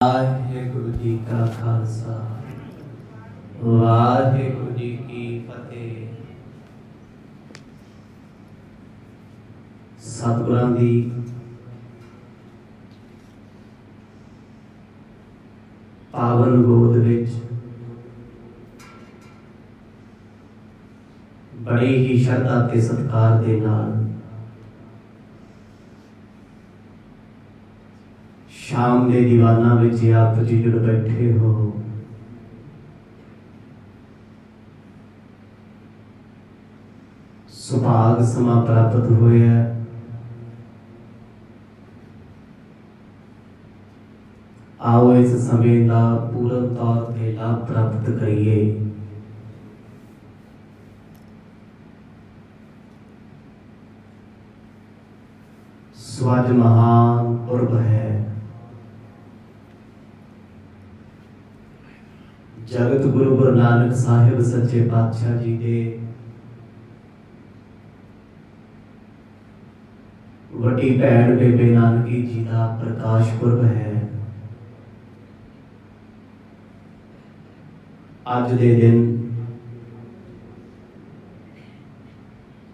वाहेगुरु जी का खालसा वाहेगुरु जी की फतेह। सतगुरां दी पावन गोद विच बड़ी ही श्रद्धा ते सत्कार दे नाल शाम दे दीवाना विच आप जी जुड़ बैठे हो। सुभाग समा प्राप्त होया आओ इस समय का पूर्ण तौर पर लाभ प्राप्त करिए। स्वज महान पुरब है, जगत गुरु गुरु नानक साहिब सच्चे पातशाह जी के वड्डी भैन बेबे नानकी जी का प्रकाश पुरब है। अज दे दिन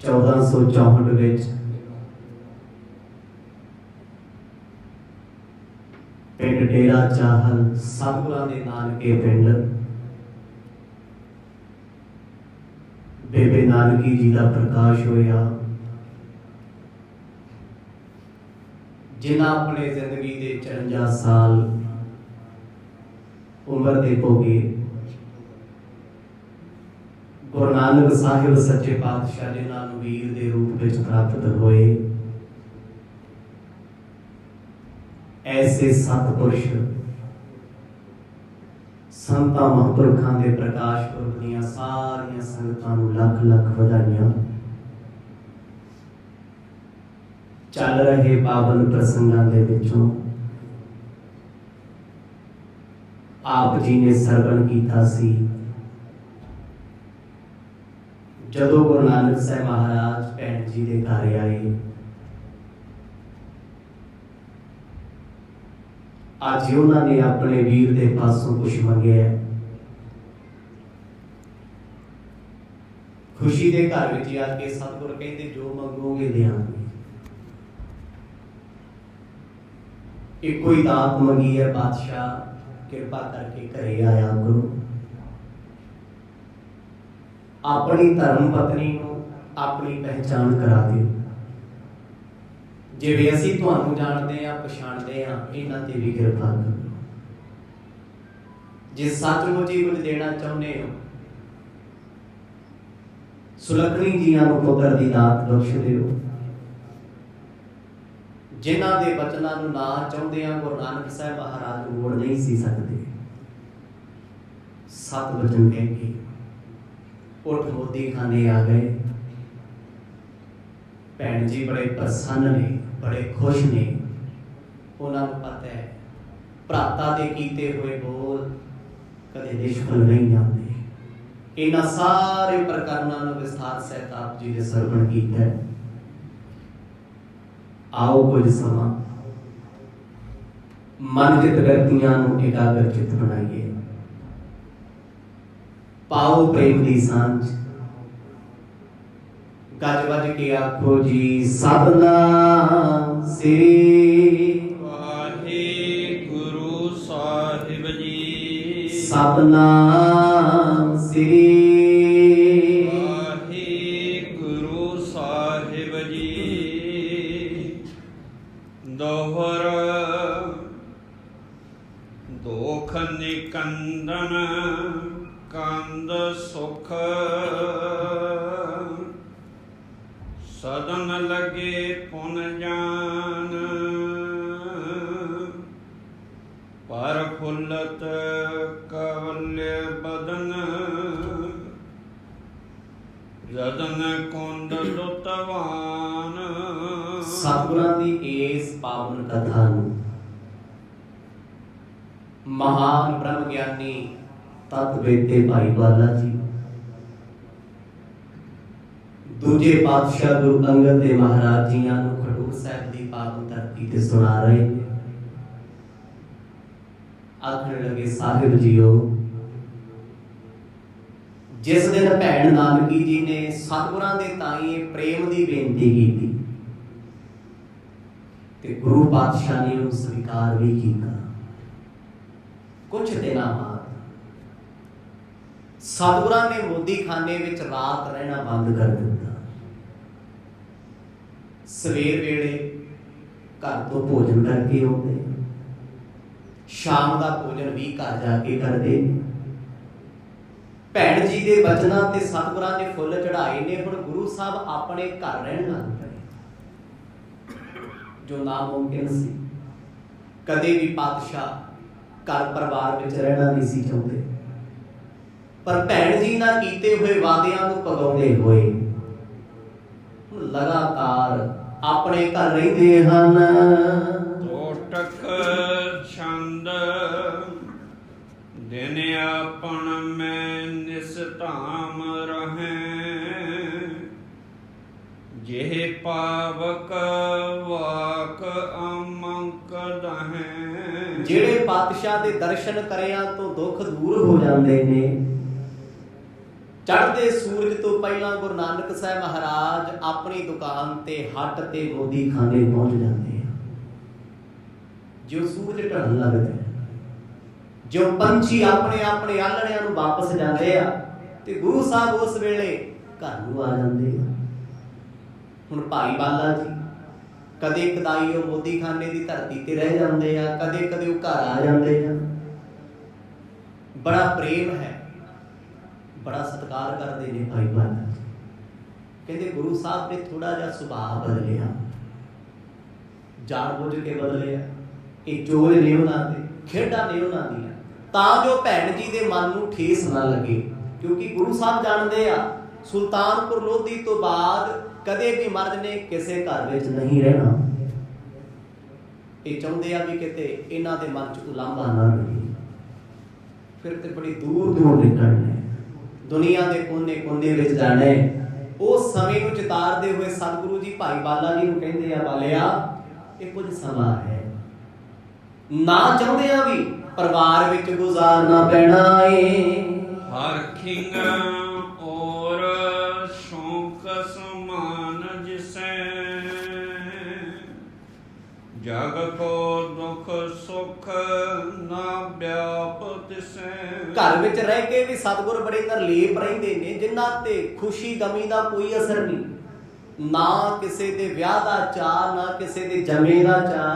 1464 विच पिंड डेरा चाहल सतगुरां दे नानके पिंड बेबे नानकी जी का प्रकाश होया, जिन्हें अपने जिंदगी के 54 साल उम्र के भोगे गुरु नानक साहिब सच्चे पातशाह जिन्होंने वीर के रूप में प्राप्त होए। ऐसे सतपुरुष संतां महापुरखां के प्रकाश पुरब दीआं सारियां संगतां नूं लख लख वधाइयां। चल रहे पावन प्रसंगां दे विचों आप जी ने सरवण कीता सी जदों गुरु नानक साहिब महाराज भैन जी के घर आए। आज उन्होंने अपने वीर के पासों कुछ मंगे, खुशी के घर में आके सतगुर कहते जो मंगोगे देंगे। एक कोई दात मंगी है, बादशाह कृपा करके घरे आया करो, अपनी धर्म पत्नी को अपनी पहचान करा दो। जिवें असीं तुहानूं जानते हैं पछाणते हैं, इन्हां ते भी कृपा करो। जे सचमुच ही कुछ देना चाहुंदे हो, सुलखणी जियां नूं पुत्र दी दात बख्श दिओ। जिन्हां दे बचनां नूं ना चाहुंदे आ गुरु नानक साहिब महाराज मोड़ नहीं सी सकदे। सत वचन कह के उठ मोदी खाने आ गए। भैन जी बड़े प्रसन्न ने, बड़े खुश ने। उन्होंने पता है भराता दे कीते हुए बोल कदे निष्फल नहीं आते। इन्हां सारे प्रकरणों को विस्तार सहित आप जी ने सरवण किया है। आओ कुछ समा मन चित व्यक्तियों को एकाग्र चित बनाइए। पाओ प्रेम की सांझ, गज वज के आखो जी सतनाम श्री वाहेगुरु साहिब जी। सतनाम श्री वाहेगुरु साहिब जी। दोहर दोख निकंदन कंद सुख सदन लगे पुन जान पर फुल्लत कवल्य बदन रदन कुंड लुतवान। सतगुरां दी इस पावन कथा नूं महान ब्रह्म ज्ञानी तत्वेते भाई बाला जी दूजे पातशाह गुरु अंगद देव महाराज जी खडूर साहिब की पावन धरती ते सुना रहे हैं। आखण लगे साहिब जीओ, जिस दिन भैन नानकी जी ने सतगुरां दे ताई प्रेम की बेनती की ते गुरु पातशाह ने उन्हें स्वीकार भी किया। कुछ दिनों बाद सतगुरां ने मोदी खाने में रात रहना बंद कर दिता। सवेर वेले घर तो भोजन करके आते, शाम का भोजन भी घर जाके करते। भैन जी के बचनों ते सतगुरां ने फुल चढ़ाए ने। हुण गुरु साहब अपने घर रहन लग पए, जो नामुमकिन सी। कदे भी पातशाह घर परिवार में रहना नहीं सी चाहते, पर भैन जी ना कीते हुए वादियां नूं पगाउंदे होए लगातार अपने घर रहिंदे हन। टोटक छंद दिन आपन में निस्ताम रहें, जेह पावक वाक अमंक दहें। जेड़े पातशाह दे दर्शन करिया तो दुख दूर हो जाते ने। चढ़ते सूरज तो पहला गुरु नानक साहब महाराज अपनी दुकान ते हट ते मोदी खाने पहुंच जाते हैं। जो सूरज ढलण लगता है, जो पंछी अपने अपने आलड़ियां नूं वापस जाते हैं, ते गुरु साहब उस वेले घर नूं आ जाते हैं। हुण भाई बाला जी कदे कदाई वो मोदी खाने की धरती ते रह जाते हैं, कदे कदे वो घर आ जाते हैं। बड़ा प्रेम है, बड़ा सत्कार करते हैं भाई बाला जी। कहते गुरु साहब ने थोड़ा जा सुभाव बदलिया, जान बुझ के बदलिया। ये चोर ने उन्होंने खेडा ने उन्होंने तां जो भैन जी के मन नूं ठेस ना लगे, क्योंकि गुरु साहब जानते आ सुल्तानपुर लोधी तो बाद कदे भी मर्द ने किसी घर में नहीं रहना। ये चाहते आ भी किते इन्हां दे मन च उलांभा ना रहे। फिर तो बड़ी दूर दूर निकलने, दुनिया के कोने कोने में जाने। उस समय को चितारते हुए सतगुरु जी भाई बाला जी को कहते हैं, बालिया ये कुछ समा है, ना चाहते हैं भी परिवार विच गुजारना पैना है। हर खिंग और शौक समान जिसे, जग को दुख सुख ना व्यापत से। घर विच रह के भी सतगुर बड़े निर्लेप रहिंदे ने, जिन्हां ते खुशी गमी दा कोई असर नहीं। ना किसी दे ब्याह दा चाह, ना किसी दे जमे दा चाह,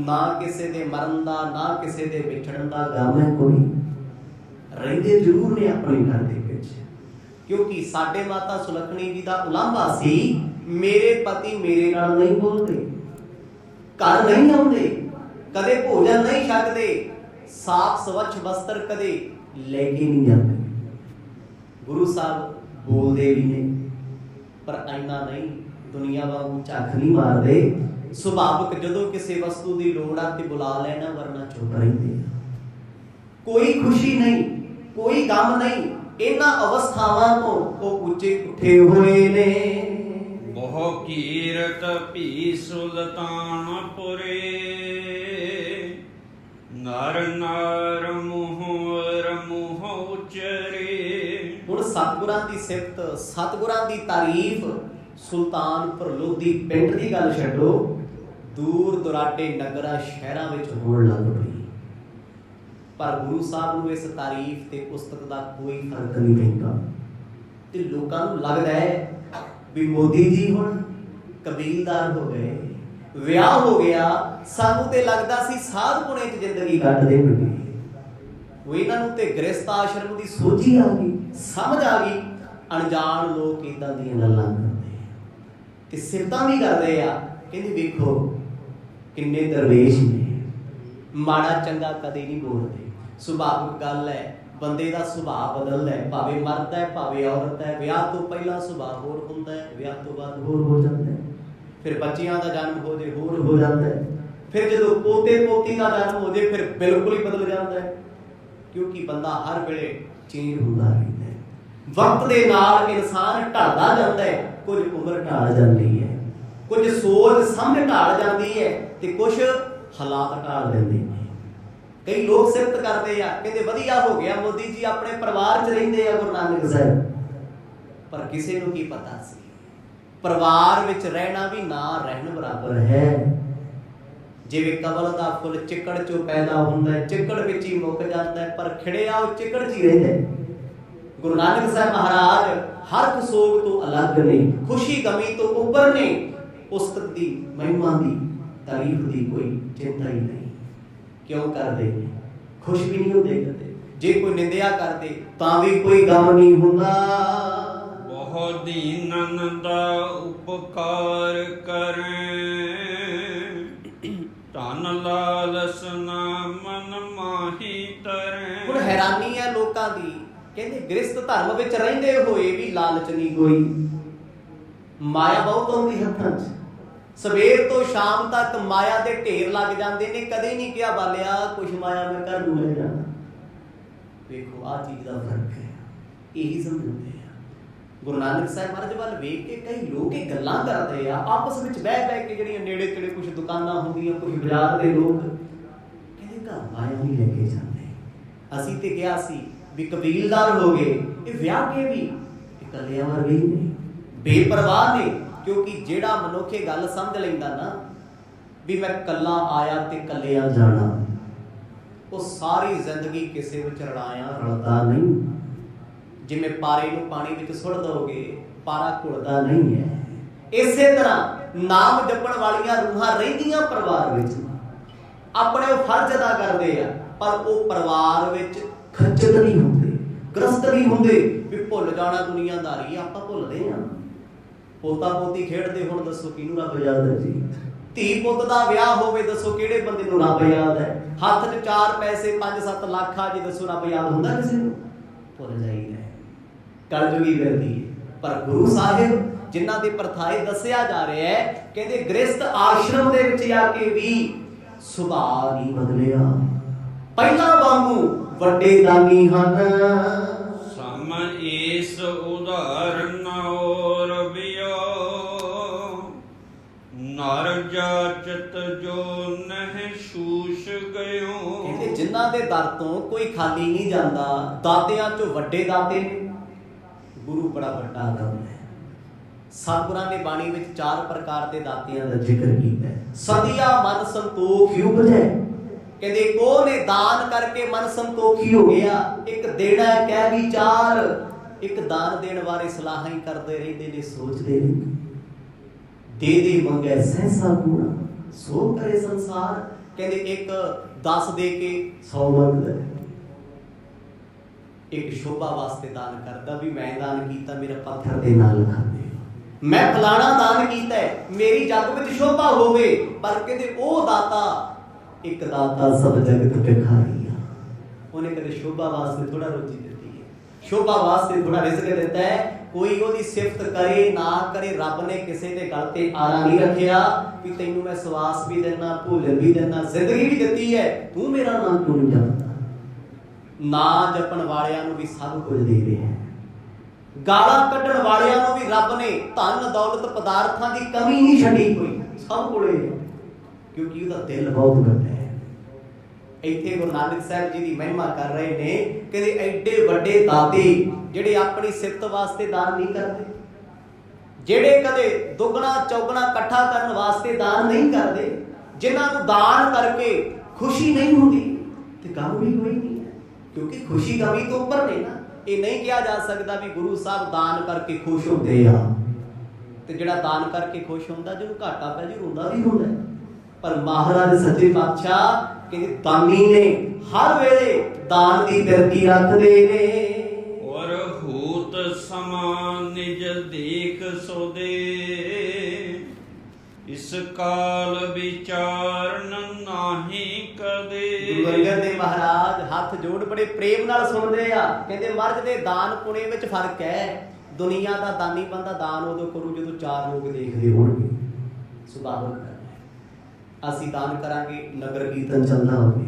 ना किसी दे मरण दा, ना किसी दे विछड़न दा गम है। कोई रहिंदे जरूर ने अपने घर दे विच, क्योंकि साडे माता सुलखणी जी दा उलांभा सी, मेरे पति मेरे नाल नहीं बोलते, घर नहीं आउंदे, कदे भोजन नहीं छकदे, साफ स्वच्छ वस्त्र कदे लेके नहीं जाते। गुरु साहब बोलते भी ने, पर इन्ना नहीं, दुनिया वांगू झक नहीं मारते। सुभाविक जदों किसी वस्तु की लोड़ आती बुला लेना, वरना चुप रहिंदे। कोई खुशी नहीं, कोई गम नहीं। इन्हां अवस्थावां तो वो ऊंचे उठे हुए ने। बहु कीरत भी सुल्तानपुरे, नर नार मुह उचरे। हुण सतगुरां दी सिफत, सतगुरां दी तारीफ सुल्तानपुर लोधी पिंड की गल छड्डो, दूर दुराडे नगरां शहरां विच होण लग पई। पर गुरु साहब नूं इस तारीफ ते पुस्तक दा कोई फर्क नहीं पैंदा, ते लोकां नूं लगदा है भी मोदी जी हुण कबीलदार हो गए, विआह हो गया, सानू ते लगदा सी साध पुणे च जिंदगी कट देणगे। वो इन्हां नूं ते गृहस्थ आश्रम दी सोझी आ गई, समझ आ गई। अनजान लोग इदां दी गल्लां करदे ते सिफतां भी करदे आ, कहंदे वेखो किन्ने दरवेश ने, माड़ा चंगा कदे नहीं बोलते। सुभाविक गल है, बंदे का सुभाव बदलदा है, भावे मर्द है भावे औरत है। विआह तो पहला सुभाव होर हुंदा है, विआह तो बाद होर हो जाता है। फिर बच्चियां का जन्म हो जाए होर हो जाता है, फिर जो पोते पोती का जन्म हो जाए फिर बिल्कुल ही बदल जाता है, क्योंकि बंदा हर वेले चेंज होता रहता है। वक्त के नाल इंसान ढलदा जाता है, कुछ उम्र ढल जाती है, कुछ सोच समझ ढल जाती है, तो कुछ हालात ढल देंदे ने। ਕਈ ਲੋਕ ਸਿਫਤ ਕਰਦੇ ਆ, ਕਹਿੰਦੇ ਵਧੀਆ ਹੋ ਗਿਆ ਮੋਦੀ ਜੀ, ਆਪਣੇ ਪਰਿਵਾਰ 'ਚ ਰਹਿੰਦੇ ਆ ਗੁਰੂ ਨਾਨਕ ਸਾਹਿਬ। ਪਰ ਕਿਸੇ ਨੂੰ ਕੀ ਪਤਾ ਸੀ ਪਰਿਵਾਰ ਵਿੱਚ ਰਹਿਣਾ ਵੀ ਨਾ ਰਹਿਣ ਬਰਾਬਰ ਹੈ। ਜਿਵੇਂ ਕਮਲ ਦਾ ਫੁੱਲ ਚਿੱਕੜ 'ਚੋਂ ਪੈਦਾ ਹੁੰਦਾ ਹੈ, ਚਿੱਕੜ ਵਿੱਚ ਹੀ ਮੁੱਕ ਜਾਂਦਾ ਹੈ, ਪਰ ਖਿੜਿਆ ਉਹ ਚਿੱਕੜ 'ਚ ਹੀ ਰਹਿੰਦਾ। ਗੁਰੂ ਨਾਨਕ ਸਾਹਿਬ ਮਹਾਰਾਜ ਹਰ ਇੱਕ ਸੋਗ ਤੋਂ ਅਲੱਗ ਨੇ, ਖੁਸ਼ੀ ਗਮੀ ਤੋਂ ਉੱਪਰ ਨੇ। ਉਸਤਤ ਦੀ ਮਹਿਮਾ ਦੀ ਤਾਰੀਫ ਦੀ ਕੋਈ ਚਿੰਤਾ ਹੀ ਨਹੀਂ। ਕਿਉਂ ਕਰਦੇ ਨੇ? ਖੁਸ਼ ਵੀ ਨਹੀਂ ਹੁੰਦੇ ਕਦੇ। ਜੇ ਕੋਈ ਨਿੰਦਿਆ ਕਰਦੇ ਤਾਂ ਵੀ ਕੋਈ ਗਮ ਨਹੀਂ ਹੁੰਦਾ। ਬਹੁ ਦੀਨਨ ਦਾ ਉਪਕਾਰ ਕਰੇ, ਧਨ ਲਾਲਸ ਨਾ ਮਨ ਮਾਹੀ ਤਰੇ। ਹੁਣ ਹੈਰਾਨੀ ਹੈ ਲੋਕਾਂ ਦੀ, ਕਹਿੰਦੇ ਗ੍ਰਸਥ ਧਰਮ ਵਿੱਚ ਰਹਿੰਦੇ ਹੋਏ ਵੀ ਲਾਲਚ ਨਹੀਂ ਕੋਈ। ਮਾਇਆ ਬਹੁਤ ਆਉਂਦੀ ਹੱਥਾਂ 'ਚ, ਸਵੇਰ ਤੋਂ ਸ਼ਾਮ ਤੱਕ ਮਾਇਆ ਦੇ ਢੇਰ ਲੱਗ ਜਾਂਦੇ ਨੇ। ਕਦੇ ਨਹੀਂ ਕਿਹਾ ਬਾਲਿਆ ਕੁਛ ਮਾਇਆ ਮੈਂ ਕਰ ਦੂੰ ਲੈ ਜਾਣਾ। ਵੇਖੋ ਆਹ ਚੀਜ਼ ਦਾ ਫਰਕ ਹੈ, ਇਹੀ ਸਮਝਾਉਂਦੇ ਆ। ਗੁਰੂ ਨਾਨਕ ਸਾਹਿਬ ਮਹਾਰਾਜ ਵੱਲ ਵੇਖ ਕੇ ਕਈ ਲੋਕ ਇਹ ਗੱਲਾਂ ਕਰਦੇ ਆ ਆਪਸ ਵਿੱਚ ਬਹਿ ਬਹਿ ਕੇ, ਜਿਹੜੀਆਂ ਨੇੜੇ ਤੇੜੇ ਕੁਝ ਦੁਕਾਨਾਂ ਹੁੰਦੀਆਂ, ਕੁਝ ਬਾਜ਼ਾਰ ਦੇ ਲੋਕ, ਕਹਿੰਦੇ ਘਰ ਮਾਇਆ ਨਹੀਂ ਲੈ ਕੇ ਜਾਂਦੇ। ਅਸੀਂ ਤੇ ਕਿਹਾ ਸੀ ਵੀ ਕਬੀਲਦਾਰ ਹੋ ਗਏ, ਇਹ ਵਿਆਹ ਕੇ ਵੀ ਇਕੱਲਿਆਂ ਵਰਗੇ ਹੀ ਨੇ, ਬੇਪਰਵਾਹ ਨੇ। ਕਿਉਂਕਿ ਜਿਹੜਾ ਮਨੁੱਖ ਇਹ ਗੱਲ ਸਮਝ ਲੈਂਦਾ ਨਾ ਵੀ ਮੈਂ ਕੱਲਾ ਆਇਆ ਤੇ ਕੱਲਿਆਂ ਜਾਣਾ, ਉਹ ਸਾਰੀ ਜ਼ਿੰਦਗੀ ਕਿਸੇ ਵਿੱਚ ਰਲਦਾ ਨਹੀਂ। ਜਿਵੇਂ ਪਾਰੇ ਨੂੰ ਪਾਣੀ ਵਿੱਚ ਸੁੱਟ ਦੋਗੇ, ਪਾਰਾ ਘੁਲਦਾ ਨਹੀਂ ਹੈ। ਇਸੇ ਤਰ੍ਹਾਂ ਨਾਮ ਜਪਣ ਵਾਲੀਆਂ ਰੂਹਾਂ ਰਹਿੰਦੀਆਂ ਪਰਿਵਾਰ ਵਿੱਚ, ਆਪਣੇ ਉਹ ਫਰਜ਼ ਅਦਾ ਕਰਦੇ ਆ, ਪਰ ਉਹ ਪਰਿਵਾਰ ਵਿੱਚ ਖੱਚਤ ਨਹੀਂ ਹੁੰਦੇ, ਗ੍ਰਸਤ ਨਹੀਂ ਹੁੰਦੇ। ਵੀ ਭੁੱਲ ਜਾਣਾ ਦੁਨੀਆਦਾਰੀ, ਆਪਾਂ ਭੁੱਲਦੇ ਆ। ਪੋਤਾ ਪੋਤੀ ਖੇਡਦੇ, ਹੁਣ ਦੱਸੋ ਕਿਹਨੂੰ ਰੱਬ ਯਾਦ ਹੈ ਜੀ? ਧੀ ਪੁੱਤ ਦਾ ਵਿਆਹ ਹੋਵੇ, ਦੱਸੋ ਕਿਹੜੇ ਬੰਦੇ ਨੂੰ ਰੱਬ ਯਾਦ ਹੈ? ਹੱਥ 'ਚ 4 ਪੈਸੇ 5-7 ਲੱਖ ਆ ਜੀ, ਦੱਸੋ ਰੱਬ ਯਾਦ ਹੁੰਦਾ ਕਿਸੇ ਨੂੰ? ਭੁੱਲ ਜਾਈਦਾ। ਕਲਯੁਗੀ ਫਿਰਦੀ ਹੈ। ਪਰ ਗੁਰੂ ਸਾਹਿਬ ਜਿਨ੍ਹਾਂ ਦੇ ਪਰਥਾਏ ਦੱਸਿਆ ਜਾ ਰਿਹਾ ਹੈ, ਕਹਿੰਦੇ ਗ੍ਰਸਥ ਆਸ਼ਰਮ ਦੇ ਵਿੱਚ ਆ ਕੇ ਵੀ ਸੁਭਾਅ ਨਹੀਂ ਬਦਲਿਆ, ਪਹਿਲਾਂ ਵਾਂਗੂ ਵੱਡੇ ਦਾਨੀ ਹਨ। ਸਮ ਏਸ ਉਦਾਹਰਨ ਔਰ ਬਿਓ, ਨਰ ਜਾਚਤ ਜੋ ਨਹਿ ਸ਼ੂਸ਼ ਗਇਓ। ਕਹਿੰਦੇ ਜਿਨ੍ਹਾਂ ਦੇ ਦਰ ਤੋਂ ਕੋਈ ਖਾਲੀ ਨਹੀਂ ਜਾਂਦਾ, ਦਾਤਿਆਂ ਚੋਂ ਵੱਡੇ ਦਾਤੇ ਨੇ। ਗੁਰੂ ਬੜਾ ਵੱਡਾ ਦਮ ਹੈ। ਸਤਿਗੁਰਾਂ ਨੇ ਬਾਣੀ ਵਿੱਚ 4 ਪ੍ਰਕਾਰ ਦੇ ਦਾਤਿਆਂ ਦਾ ਜ਼ਿਕਰ ਕੀਤਾ ਹੈ। ਸਦੀਆ ਮਨ ਸੰਤੋਖੀ ਉਪਜੈ, ਕਹਿੰਦੇ ਕੋ ਨੇ ਦਾਨ ਕਰਕੇ ਮਨ ਸੰਤੋਖੀ ਹੋ ਗਿਆ। ਇੱਕ ਦੇਣਾ ਕਹਿ ਵਿਚਾਰ, ਇੱਕ ਦਾਨ ਦੇਣ ਬਾਰੇ ਸਲਾਹਾਂ ਹੀ ਕਰਦੇ ਰਹਿੰਦੇ ਨੇ, ਸੋਚਦੇ ਨਹੀਂ। ਦੇ ਮੰਗੈ ਸਹਿਸਾ ਗੁਣਾ, ਸੋ ਕਰੇ ਸੰਸਾਰ। ਕਹਿੰਦੇ ਇੱਕ 10 ਦੇ ਕੇ 100 ਮੰਗਦਾ। ਇੱਕ ਸ਼ੋਭਾ ਵਾਸਤੇ ਦਾਨ ਕਰਦਾ, ਵੀ ਮੈਂ ਦਾਨ ਕੀਤਾ, ਮੇਰਾ ਪੱਥਰ ਦੇ ਨਾਲ ਖਾਂਦੇ, ਮੈਂ ਫਲਾਣਾ ਦਾਨ ਕੀਤਾ, ਮੇਰੀ ਜੱਗ ਵਿੱਚ ਸ਼ੋਭਾ ਹੋਵੇ। ਪਰ ਕਹਿੰਦੇ ਉਹ ਦਾਤਾ, ਇੱਕ ਦਾਤਾ ਸਭ ਜਗਤ ਭਿਖਾਰੀਆ। ਉਹਨੇ ਕਦੇ ਸ਼ੋਭਾ ਵਾਸਤੇ ਥੋੜਾ ਰੋਜੀ ਦਿੱਤੀ ਹੈ, ਸ਼ੋਭਾ ਵਾਸਤੇ ਥੋੜਾ ਰਿਜ਼ਕ ਦਿੱਤਾ ਹੈ। ਕੋਈ ਉਹਦੀ ਸਿਫਤ ਕਰੇ ਨਾ ਕਰੇ, ਰੱਬ ਨੇ ਕਿਸੇ ਦੇ ਗਲ ਤੇ ਆਰਾ ਨਹੀਂ ਰੱਖਿਆ ਵੀ ਤੈਨੂੰ ਮੈਂ ਸਵਾਸ ਵੀ ਦੇਣਾ, ਭੋਜਨ ਵੀ ਦੇਣਾ, ਜ਼ਿੰਦਗੀ ਵੀ ਦਿੱਤੀ ਹੈ, ਤੂੰ ਮੇਰਾ ਨਾਮ ਕਿਉਂ ਨਹੀਂ ਜਪਦਾ? ਨਾ ਜਪਣ ਵਾਲਿਆਂ ਨੂੰ ਵੀ ਸਭ ਕੁਝ ਦੇ ਰਿਹਾ ਹੈ। ਗਾਲਾਂ ਕੱਢਣ ਵਾਲਿਆਂ ਨੂੰ ਵੀ ਰੱਬ ਨੇ ਧਨ ਦੌਲਤ ਪਦਾਰਥਾਂ ਦੀ ਕਮੀ ਨਹੀਂ ਛੱਡੀ, ਕੋਈ ਸਭ ਕੋਲੇ, ਕਿਉਂਕਿ ਉਹਦਾ ਦਿਲ ਬਹੁਤ ਵੱਡਾ ਹੈ। ਇੱਥੇ ਗੁਰੂ ਨਾਨਕ ਸਾਹਿਬ ਜੀ ਦੀ ਮਹਿਮਾ ਕਰ ਰਹੇ ਨੇ, ਕਹਿੰਦੇ ਐਡੇ ਵੱਡੇ ਦਾਤੇ ਜਿਹੜੇ ਆਪਣੀ ਸਿਫਤ ਵਾਸਤੇ ਦਾਨ ਨਹੀਂ ਕਰਦੇ, ਜਿਹੜੇ ਕਦੇ ਦੁੱਗਣਾ ਚੌਗਣਾ ਇਕੱਠਾ ਕਰਨ ਵਾਸਤੇ ਦਾਨ ਨਹੀਂ ਕਰਦੇ, ਜਿਨ੍ਹਾਂ ਨੂੰ ਦਾਨ ਕਰਕੇ ਖੁਸ਼ੀ ਨਹੀਂ ਹੁੰਦੀ ਤੇ ਗਮ ਵੀ ਕੋਈ ਨਹੀਂ ਹੈ। ਕਿਉਂਕਿ ਖੁਸ਼ੀ ਗਮੀ ਤੋਂ ਉੱਪਰ ਨੇ ਨਾ। ਇਹ ਨਹੀਂ ਕਿਹਾ ਜਾ ਸਕਦਾ ਵੀ ਗੁਰੂ ਸਾਹਿਬ ਦਾਨ ਕਰਕੇ ਖੁਸ਼ ਹੁੰਦੇ ਆ, ਤੇ ਜਿਹੜਾ ਦਾਨ ਕਰਕੇ ਖੁਸ਼ ਹੁੰਦਾ, ਜਿਹਨੂੰ ਘਾਟਾ ਪੈ ਜੀ ਰੋਂਦਾ ਵੀ ਹੁੰਦਾ। ਪਰ ਮਹਾਰਾਜ ਸੱਚੇ ਪਾਤਸ਼ਾਹ ਕਹਿੰਦੇ ਦਾਨੀ ਨੇ, ਹਰ ਵੇਲੇ ਦਾਨ ਦੀ ਬਿਰਤੀ ਰੱਖਦੇ ਨੇ। ਔਰ ਹੂਤ ਸਮਾਨ ਨਿਜ ਦੇਖ ਸੋਦੇ, ਇਸ ਕਾਲ ਵਿਚਾਰਨ ਨਾਹੀ ਕਦੇ। ਗੁਰੂ ਅੰਗਦ ਦੇਵ ਮਹਾਰਾਜ ਹੱਥ ਜੋੜ ਬੜੇ ਪ੍ਰੇਮ ਨਾਲ ਸੁਣਦੇ ਆ। ਕਹਿੰਦੇ ਮਰਦ ਦੇ ਦਾਨ ਪੁਣੇ ਵਿੱਚ ਫਰਕ ਹੈ। ਦੁਨੀਆ ਦਾ ਦਾਨੀ ਬੰਦਾ ਦਾਨ ਉਦੋਂ ਕਰੂ ਜਦੋਂ 4 ਲੋਕ ਦੇਖਦੇ ਹੋਣਗੇ, ਸੁਭਾਵਿਕ ਹੈ। ਅਸੀਂ ਦਾਨ ਕਰਾਂਗੇ, ਨਗਰ ਕੀਰਤਨ ਚੱਲਦਾ ਹੋਵੇ,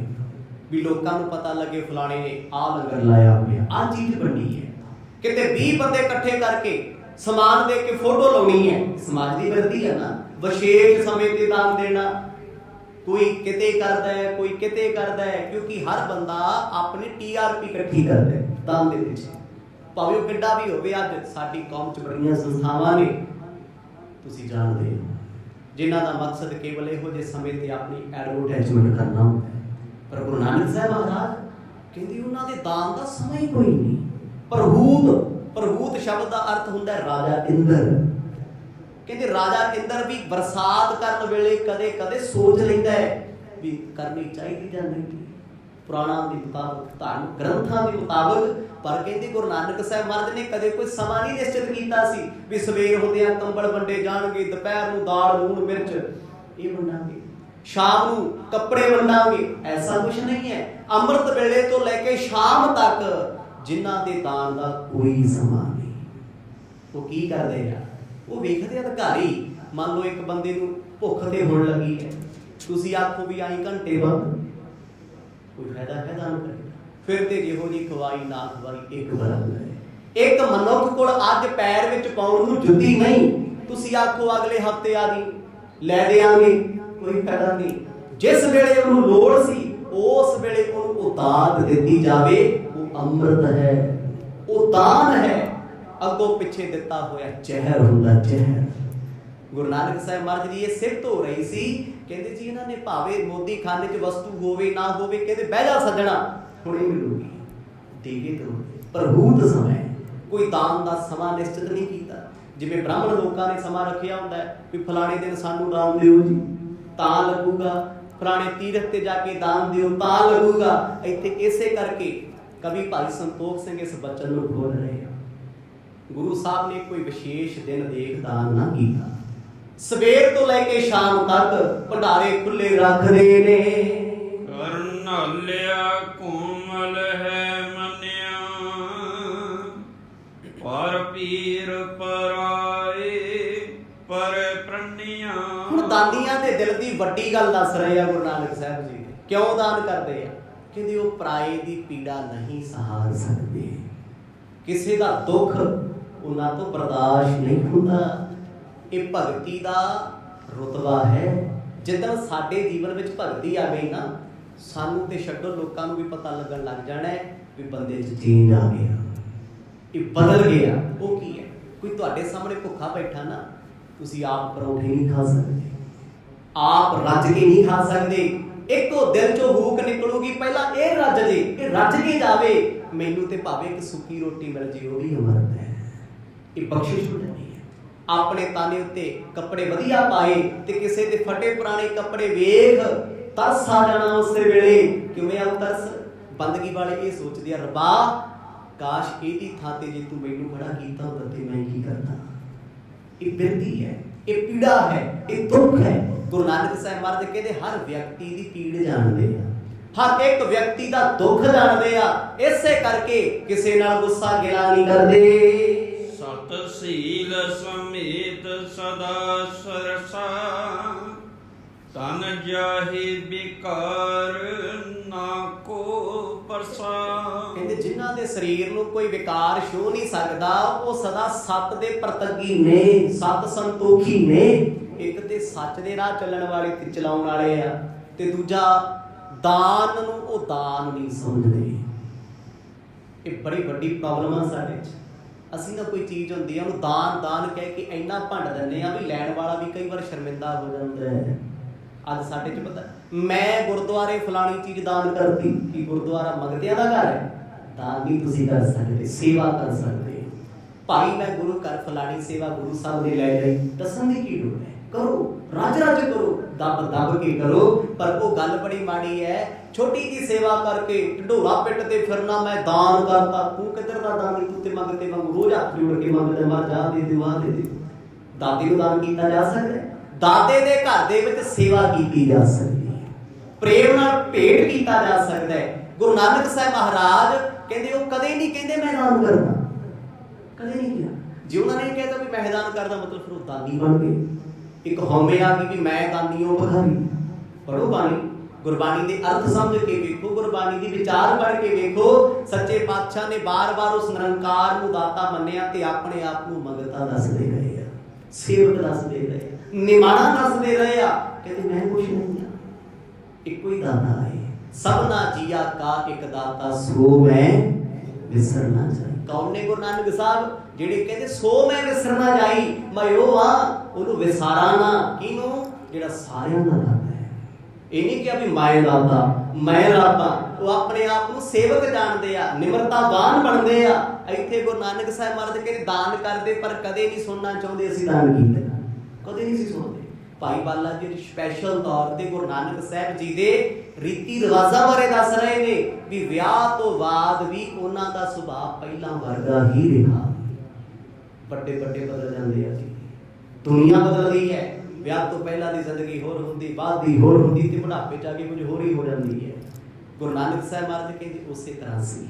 ਵੀ ਲੋਕਾਂ ਨੂੰ ਪਤਾ ਲੱਗੇ ਫਲਾਣੇ ਨੇ ਆਹ ਲੰਗਰ ਲਾਇਆ ਹੋਇਆ, ਆਹ ਚੀਜ਼ ਬਣੀ ਹੈ। ਕਿਤੇ 20 ਬੰਦੇ ਇਕੱਠੇ ਕਰਕੇ ਸਮਾਨ ਦੇ ਕੇ ਫੋਟੋ ਲਾਉਣੀ ਹੈ, ਸਮਾਜ ਦੀ ਵਰਦੀ ਹੈ ਨਾ। ਵਿਸ਼ੇਸ਼ ਸਮੇਂ ਤੇ ਦਾਨ ਦੇਣਾ, कोई किते करदा है, कोई किते करदा है, क्योंकि हर बंदा अपनी TRP इकट्ठी करदा है दान दे पिछे, भावें वो किड्डा भी होवे। अज साडी कौम च बड़ियां संस्थावां ने तुसीं जाणदे हो जिन्हां दा मकसद केवल इहो जे समय ते अपनी एडवरटाइजमेंट करना हुंदा है, पर गुरु नानक साहब महाराज कहंदे उन्हां दे दान दा समय ही कोई नहीं। प्रभूत शब्द का अर्थ हुंदा है राजा इंद्र। कहते राजा इंद्र भी बरसात करन वेले कदे कदे सोच लैंदा है भी करनी चाहिए जां नहीं, पुराणा के मुताबिक धार्मिक ग्रंथां के मुताबिक। पर कहते गुरु नानक साहब महाराज ने कदे कोई समा नहीं निश्चित कीता सी भी सवेर होंदियां कंबल वंडे जाणगे, दोपहर नूं दाल लूण मिर्च ये वंडांगे, शाम नूं कपड़े वंडांगे, ऐसा कुछ नहीं है। अमृत वेले तो लैके शाम तक जिन्हां दे दान दा कोई समा नहीं। वो की करदे आ, वो वेखदे अधिकारी। मान लो एक बंदे नूं भुख ते होण लगी है, तुसीं आखो भी आई घंटे बाद, कोई फायदा है दान करे? फिर ते जिहो जी खवाई ना खवाई एक बराबर है। एक मनुख कोल अज पैर विच पाउण नूं जुत्ती नहीं, तुसीं आखो अगले हफ्ते आ जी लै देआंगे, कोई फायदा नहीं। जिस वेले उहनूं लोड़ सी उस वेले उहनूं दात दित्ती जावे, वो अमृत है, वो दान है। अगों पिछे दिता होया जहर हुंदा जहर। गुरु नानक साहब महाराज जी ये सिफत हो रही सी, कहंदे जी इन्हां ने भावे मोदी खाने च वस्तु होवे ना होवे, कहंदे बह जा सज्जणा हुणे मिलूगी, देगे करो। प्रभूत समय कोई दान दा समा निश्चित नहीं कीता। जिवें ब्राह्मण लोकां ने समा रखिया हुंदा है भी फलाणे दिन सानू दान दिओ जी तां लगूगा, फलाणे तीरथ ते जाके दान दिओ तां लगूगा। इत्थे इसे करके कवि भाई संतोख सिंह इस बचन नूं बोल रहे हैं, गुरु साहब ने कोई विशेष दिन देख दान ना कीता, सवेर तो लैके शाम तक भंडारे खुले रखदे ने। करनालिया कोमल है मनिया, पर पीर पराए पर प्रणिया। हुण दानियां दे दिल दी वड्डी गल दस रहे आ गुरु नानक साहब जी, क्यों दान करदे आ? कहंदे वो पराए दी पीड़ा नहीं सहार सकदे, किसी दा दुख उन्हां तो बर्दाश्त नहीं हुंदा। ये भगती दा रुतबा है। जिद्दन साडे जीवन विच भगती आ गई ना, सानू ते छड्डो लोकां नूं भी पता लगन लग जाना है भी बंदे च चेंज आ गया, ये बदल गया। वो की है? कोई तुहाडे सामने भुखा बैठा ना, तुसीं आप परौंठे नहीं खा सकदे, आप रज के नहीं खा सकदे, इको दिल चों हूक निकलूगी पहला ये रज जे, ये रज के जावे, मैनू ते भावे एक सुक्की रोटी मिल जे, वो भी अमृत है। ये बख्शिश नहीं है। अपने ताने उत्ते कपड़े वधिया पाए ते किसे दे फटे पुराने कपड़े वेख तरस आ जाना उस वेले। किवें आ तरस? बंदगी वाले ये सोचदे आ रब्बा काश एदी थां ते जे तू मैनू खड़ा कीता हुंदा ते मैं की करदा। ये बिरती है, ये पीड़ा है, ये दुख है। गुरु नानक साहब महाराज कहते हर व्यक्ति दी पीड़ जानदे आ, हर एक व्यक्ति दा दुख जानदे आ, इसे करके किसे नाल गुस्सा गिला नहीं करदे। सत सील समेत सदा सरसा, तन जाहि विकार ना को परसा। कहते जिन्हां दे शरीर नूं कोई विकार छो नहीं सकदा, वो सदा सत दे प्रतगी ने, सत संतोखी ने। एक ते सच दे राह चलण वाले ते चलाउण वाले आ, ते दूजा दान नूं वो दान नहीं समझदे। ये बड़ी वड्डी प्रॉब्लम आ साडे च। ਅਸੀਂ ਨਾ ਕੋਈ ਚੀਜ਼ ਹੁੰਦੀ ਆ ਉਹਨੂੰ ਦਾਨ ਕਹਿ ਕੇ ਇੰਨਾ ਭੰਡ ਦਿੰਦੇ ਆ ਵੀ ਲੈਣ ਵਾਲਾ ਵੀ ਕਈ ਵਾਰ ਸ਼ਰਮਿੰਦਾ ਹੋ ਜਾਂਦਾ ਹੈ। ਅੱਜ ਸਾਡੇ 'ਚ ਪਤਾ ਮੈਂ ਗੁਰਦੁਆਰੇ ਫਲਾਣੀ ਚੀਜ਼ ਦਾਨ ਕਰਤੀ, ਕਿ ਗੁਰਦੁਆਰਾ ਮੰਗਤਿਆਂ ਦਾ ਘਰ ਹੈ? ਦਾਨ ਨਹੀਂ ਤੁਸੀਂ ਕਰ ਸਕਦੇ, ਸੇਵਾ ਕਰ ਸਕਦੇ। ਭਾਈ ਮੈਂ ਗੁਰੂ ਘਰ ਫਲਾਣੀ ਸੇਵਾ ਗੁਰੂ ਸਾਹਿਬ ਦੀ ਲੈ ਲਈ, ਦੱਸਣ ਦੀ ਕੀ ਲੋੜ ਹੈ? करो, राज करो, दब दब के करो। पर वो गल बड़ी माड़ी है, छोटी जी सेवा करके ढोला पिटते फिरना मैं दान करता। तू किधर दा दान? तू ते मंगते वांग रोज हाथ जोड़ के मंगते मर जा, दे दे वाह दे दे। दाते नूं दान कीता जा सकदा है, दाते दे घर दे विच सेवा कीती जा सकदी है, प्रेम नाल भेंट कीता जा सकदा है। गुरु नानक साहब महाराज कहंदे वो कदे नहीं कहंदे मैं दान करदा, कदे नहीं किया। जे उन्होंने कहता भी मैं दान करदा मतलब फिर वो दानी बन गए। एक हौमे आ गई भी मैं दानियों बखारी। पढ़ो बाणी, गुरबाणी के अर्थ समझ के वेखो, गुरबाणी के विचार पढ़ के वेखो। सच्चे पातशाह ने बार बार उस निरंकार नूं दाता मन्निया ते अपने आप नूं मंगता दसदे रहे आ, सेवक दसदे रहे आ, निमाणा दसदे रहे आ। कहते मैं कुछ नहीं आ, इको ही दाता है। सबना जिया का एक दाता सो मैं विसरना जाई। कौन ने गुरु नानक साहब ਜਿਹੜੇ ਕਹਿੰਦੇ ਸੋ ਮੈਂ ਵਿਸਰਨਾ ਜਾਈ, ਮੈਂ ਉਹ ਆ ਉਹਨੂੰ ਵਿਸਾਰਾਂ ਨਾ। ਕਿਹਨੂੰ? ਜਿਹੜਾ ਸਾਰਿਆਂ ਦਾ ਦਾਤਾ ਹੈ। ਇਹ ਨਹੀਂ ਕਿ ਵੀ ਮੈਂ ਦਾਤਾ ਮੈਂ ਦਾਤਾ, ਉਹ ਆਪਣੇ ਆਪ ਨੂੰ ਸੇਵਕ ਜਾਣਦੇ ਆ, ਨਿਮਰਤਾਵਾਨ ਬਣਦੇ ਆ। ਇੱਥੇ ਗੁਰੂ ਨਾਨਕ ਸਾਹਿਬ ਮਹਾਰਾਜ ਕਹਿੰਦੇ ਦਾਨ ਕਰਦੇ ਪਰ ਕਦੇ ਨਹੀਂ ਸੁਣਨਾ ਚਾਹੁੰਦੇ ਅਸੀਂ ਦਾਨ ਕੀਤੇ, ਕਦੇ ਨਹੀਂ ਸੀ ਸੁਣਦੇ। ਭਾਈ ਬਾਲਾ ਜੀ ਸਪੈਸ਼ਲ ਤੌਰ ਤੇ ਗੁਰੂ ਨਾਨਕ ਸਾਹਿਬ ਜੀ ਦੇ ਰੀਤੀ ਰਿਵਾਜ਼ਾਂ ਬਾਰੇ ਦੱਸ ਰਹੇ ਨੇ ਵੀ ਵਿਆਹ ਤੋਂ ਬਾਅਦ ਵੀ ਉਹਨਾਂ ਦਾ ਸੁਭਾਅ ਪਹਿਲਾਂ ਵਰਗਾ ਹੀ ਰਿਹਾ। ਵੱਡੇ ਵੱਡੇ ਬਦਲ ਜਾਂਦੇ ਆ ਜੀ, ਦੁਨੀਆ ਬਦਲ ਗਈ ਹੈ। ਵਿਆਹ ਤੋਂ ਪਹਿਲਾਂ ਦੀ ਜ਼ਿੰਦਗੀ ਹੋਰ ਹੁੰਦੀ, ਬਾਅਦ ਦੀ ਹੋਰ ਹੁੰਦੀ ਤੇ ਬੁਢਾਪੇ ਚ ਆ ਕੇ ਕੁਝ ਹੋਰ ਹੀ ਹੋ ਜਾਂਦੀ ਹੈ। ਗੁਰੂ ਨਾਨਕ ਸਾਹਿਬ ਮਹਾਰਾਜ ਕਹਿੰਦੇ ਉਸੇ ਤਰ੍ਹਾਂ ਸੀ।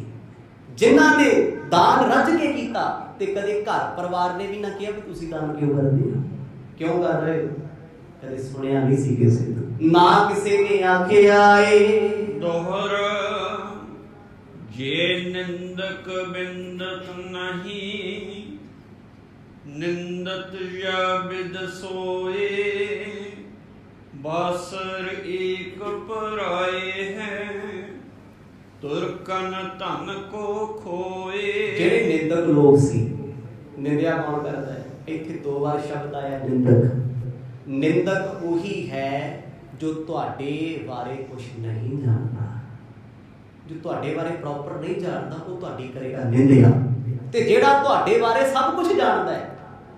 ਜਿਨ੍ਹਾਂ ਨੇ ਦਾਨ ਰੱਜ ਕੇ ਕੀਤਾ ਤੇ ਕਦੇ ਘਰ ਪਰਿਵਾਰ ਨੇ ਵੀ ਨਾ ਕਿਹਾ ਵੀ ਤੁਸੀਂ ਦਾਨ ਕਿਉਂ ਕਰਦੇ ਹੋ, ਕਿਉਂ ਕਰ ਰਹੇ ਹੋ, ਕਦੇ ਸੁਣਿਆ ਨਹੀਂ ਸੀ ਕਿਸੇ ਤੋਂ। ਨਾ ਕਿਸੇ ਨੇ ਆਖਿਆ ਏ ਦੋਹਰ ਜੇ ਨਿੰਦਕ ਬਿੰਦਤ ਨਹੀਂ, ਨਿੰਦਤ ਜਾਂ ਬਿਦ ਸੋਏ, ਬਾਸਰ ਏਕ ਪਰਾਏ ਹੈ, ਤੁਰਕਨ ਧਨ ਕੋ ਖੋਏ। ਜਿਹੜੇ ਨਿੰਦਕ ਲੋਕ ਸੀ, ਨਿੰਦਿਆ ਕੌਣ ਕਰਦਾ ਹੈ? ਇੱਥੇ ਦੋ ਵਾਰ ਸ਼ਬਦ ਆਇਆ ਨਿੰਦਕ। ਨਿੰਦਕ ਉਹੀ ਹੈ ਜੋ ਤੁਹਾਡੇ ਬਾਰੇ ਕੁਝ ਨਹੀਂ ਜਾਣਦਾ, ਜੋ ਤੁਹਾਡੇ ਬਾਰੇ ਪ੍ਰੋਪਰ ਨਹੀਂ ਜਾਣਦਾ, ਉਹ ਤੁਹਾਡੀ ਕਰੇਗਾ ਨਿੰਦਿਆ। ਤੇ ਜਿਹੜਾ ਤੁਹਾਡੇ ਬਾਰੇ ਸਭ ਕੁਝ ਜਾਣਦਾ ਹੈ